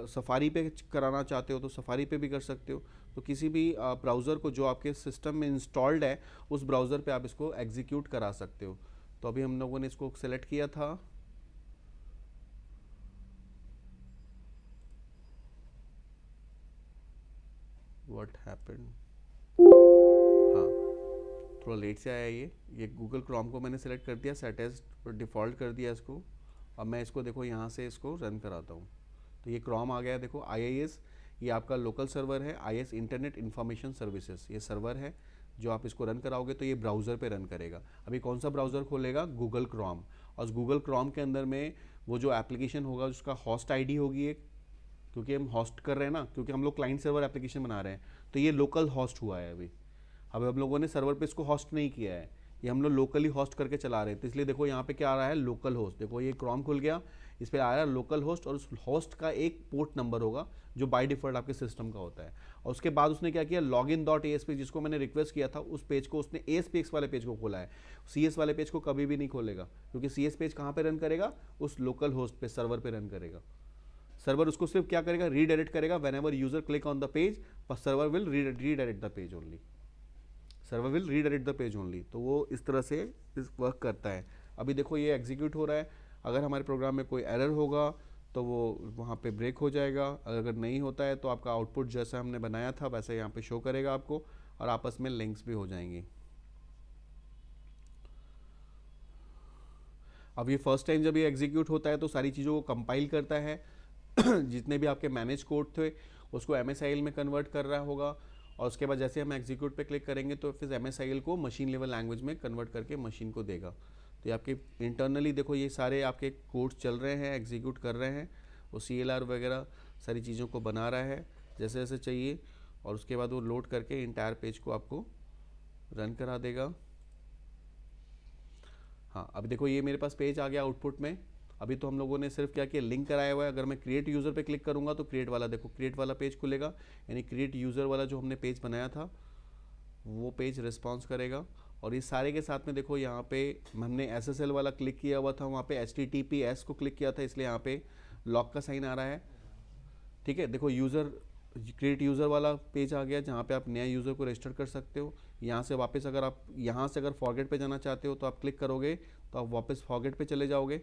सफारी पे कराना चाहते हो तो सफारी पे भी कर सकते हो। तो किसी भी ब्राउज़र को जो आपके सिस्टम में इंस्टॉल्ड है उस ब्राउज़र पे आप इसको एग्जीक्यूट करा सकते हो। तो अभी हम लोगों ने इसको सेलेक्ट किया था, व्हाट हैपेंड, हाँ थोड़ा लेट से आया ये गूगल क्रोम को मैंने सेलेक्ट कर दिया, सेट एज डिफ़ॉल्ट कर दिया इसको। अब मैं इसको देखो यहाँ से इसको रन कराता हूँ तो ये क्रोम आ गया। देखो IIS ये आपका लोकल सर्वर है, IIS इंटरनेट इन्फॉर्मेशन सर्विसेज ये सर्वर है। जो आप इसको रन कराओगे तो ये ब्राउज़र पे रन करेगा। अभी कौन सा ब्राउज़र खोलेगा? Google Chrome. और गूगल क्रोम के अंदर में वो जो एप्लीकेशन होगा उसका होस्ट ID होगी एक, क्योंकि हम होस्ट कर रहे हैं ना, क्योंकि हम लोग क्लाइंट सर्वर एप्लीकेशन बना रहे हैं तो ये लोकल होस्ट हुआ है। अभी हम लोगों ने सर्वर पे इसको होस्ट नहीं किया है, ये हम लोग लोकली होस्ट करके चला रहे हैं। तो इसलिए देखो यहाँ पे क्या आ रहा है, लोकल होस्ट। देखो ये क्रोम खुल गया, इस पर आ रहा है लोकल होस्ट, और उस होस्ट का एक पोर्ट नंबर होगा जो बाय डिफॉल्ट आपके सिस्टम का होता है। और उसके बाद उसने क्या किया, login.aspx जिसको मैंने रिक्वेस्ट किया था उस पेज को उसने ASPX वाले पेज को खोला है। CS वाले पेज को कभी भी नहीं खोलेगा, क्योंकि CS पेज कहाँ पे रन करेगा? उस लोकल होस्ट पे, सर्वर पे रन करेगा। सर्वर उसको सिर्फ क्या करेगा, रीडायरेक्ट करेगा। Whenever user click on the page, server will redirect the page only, server will redirect the page only. तो वो इस तरह से इस वर्क करता है। अभी देखो ये एग्जीक्यूट हो रहा है। अगर हमारे प्रोग्राम में कोई एरर होगा तो वो वहाँ पे ब्रेक हो जाएगा, अगर नहीं होता है तो आपका आउटपुट जैसा हमने बनाया था वैसे यहाँ पे शो करेगा आपको, और आपस में लिंक्स भी हो जाएंगी। अब ये फर्स्ट टाइम जब ये एग्जीक्यूट होता है तो सारी चीज़ों को कंपाइल करता है जितने भी आपके मैनेज कोड थे उसको MSIL में कन्वर्ट कर रहा होगा, और उसके बाद जैसे हम एग्जीक्यूट पे क्लिक करेंगे तो फिर MSIL को मशीन लेवल लैंग्वेज में कन्वर्ट करके मशीन को देगा। तो ये आपके इंटरनली देखो ये सारे आपके कोड्स चल रहे हैं, एग्जीक्यूट कर रहे हैं, वो CLR वगैरह सारी चीज़ों को बना रहा है जैसे जैसे चाहिए, और उसके बाद वो लोड करके इंटायर पेज को आपको रन करा देगा। हाँ, अभी देखो ये मेरे पास पेज आ गया आउटपुट में। अभी तो हम लोगों ने सिर्फ क्या किया, लिंक कराया हुआ है। अगर मैं क्रिएट यूज़र पे क्लिक करूँगा तो क्रिएट वाला, देखो क्रिएट वाला पेज खुलेगा, यानी क्रिएट यूज़र वाला जो हमने पेज बनाया था वो पेज रिस्पॉन्स करेगा। और इस सारे के साथ में देखो यहाँ पे हमने SSL वाला क्लिक किया हुआ था, वहाँ पे HTTPS को क्लिक किया था, इसलिए यहाँ पे लॉक का साइन आ रहा है। ठीक है, देखो यूज़र क्रिएट यूज़र वाला पेज आ गया जहाँ पे आप नया यूज़र को रजिस्टर कर सकते हो। यहाँ से वापस अगर आप यहाँ से अगर फॉरगेट पे जाना चाहते हो तो आप क्लिक करोगे तो आप वापस फॉरगेट पे चले जाओगे,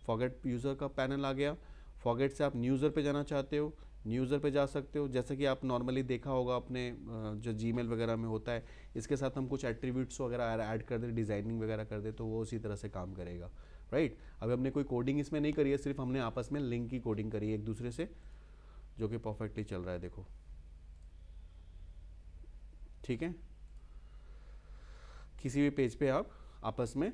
फॉरगेट यूज़र का पैनल आ गया। फॉरगेट से आप न्यू यूज़र पे जाना चाहते हो, न्यू यूज़र पे जा सकते हो, जैसे कि आप नॉर्मली देखा होगा अपने जो जीमेल वगैरह में होता है। इसके साथ हम कुछ एट्रीब्यूट्स वगैरह ऐड कर दे, डिज़ाइनिंग वगैरह कर दे, तो वो उसी तरह से काम करेगा, राइट। अभी हमने कोई कोडिंग इसमें नहीं करी है, सिर्फ हमने आपस में लिंक की कोडिंग करी है एक दूसरे से, जो कि परफेक्टली चल रहा है, देखो ठीक है। किसी भी पेज पे आप आपस में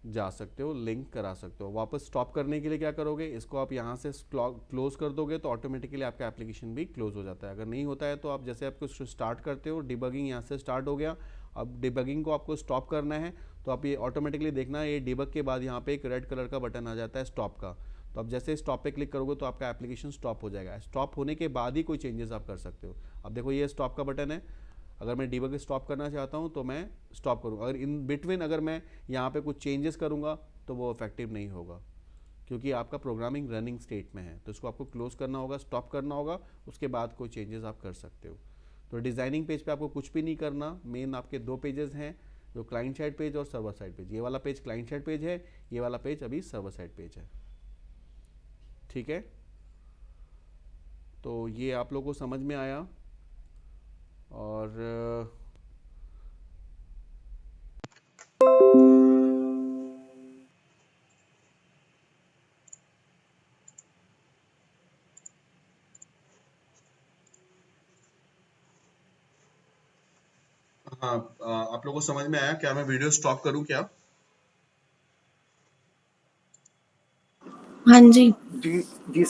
जा सकते हो, लिंक करा सकते हो। वापस स्टॉप करने के लिए क्या करोगे, इसको आप यहाँ से क्लोज कर दोगे तो ऑटोमेटिकली आपका एप्लीकेशन भी क्लोज हो जाता है। अगर नहीं होता है तो आप जैसे आपको स्टार्ट करते हो, डिबगिंग यहाँ से स्टार्ट हो गया, अब डिबगिंग को आपको स्टॉप करना है तो आप ये ऑटोमेटिकली देखना, ये डिबग के बाद यहाँ पे एक रेड कलर का बटन आ जाता है स्टॉप का। तो आप जैसे स्टॉप पे क्लिक करोगे तो आपका एप्लीकेशन स्टॉप हो जाएगा। स्टॉप होने के बाद ही कोई चेंजेस आप कर सकते हो। अब देखो ये स्टॉप का बटन है, अगर मैं डिबग स्टॉप करना चाहता हूँ तो मैं स्टॉप करूँगा। अगर इन बिटवीन अगर मैं यहाँ पे कुछ चेंजेस करूँगा तो वो इफेक्टिव नहीं होगा, क्योंकि आपका प्रोग्रामिंग रनिंग स्टेट में है। तो इसको आपको क्लोज करना होगा, स्टॉप करना होगा, उसके बाद कोई चेंजेस आप कर सकते हो। तो डिज़ाइनिंग पेज पे आपको कुछ भी नहीं करना। मेन आपके दो पेजेस हैं, जो क्लाइंट साइड पेज और सर्वर साइड पेज। ये वाला पेज क्लाइंट साइड पेज है, ये वाला पेज अभी सर्वर साइड पेज है, ठीक है। तो ये आप लोगों को समझ में आया। और हाँ, आप लोगों को समझ में आया क्या? मैं वीडियो स्टॉप करूं क्या? हाँ जी। जी जी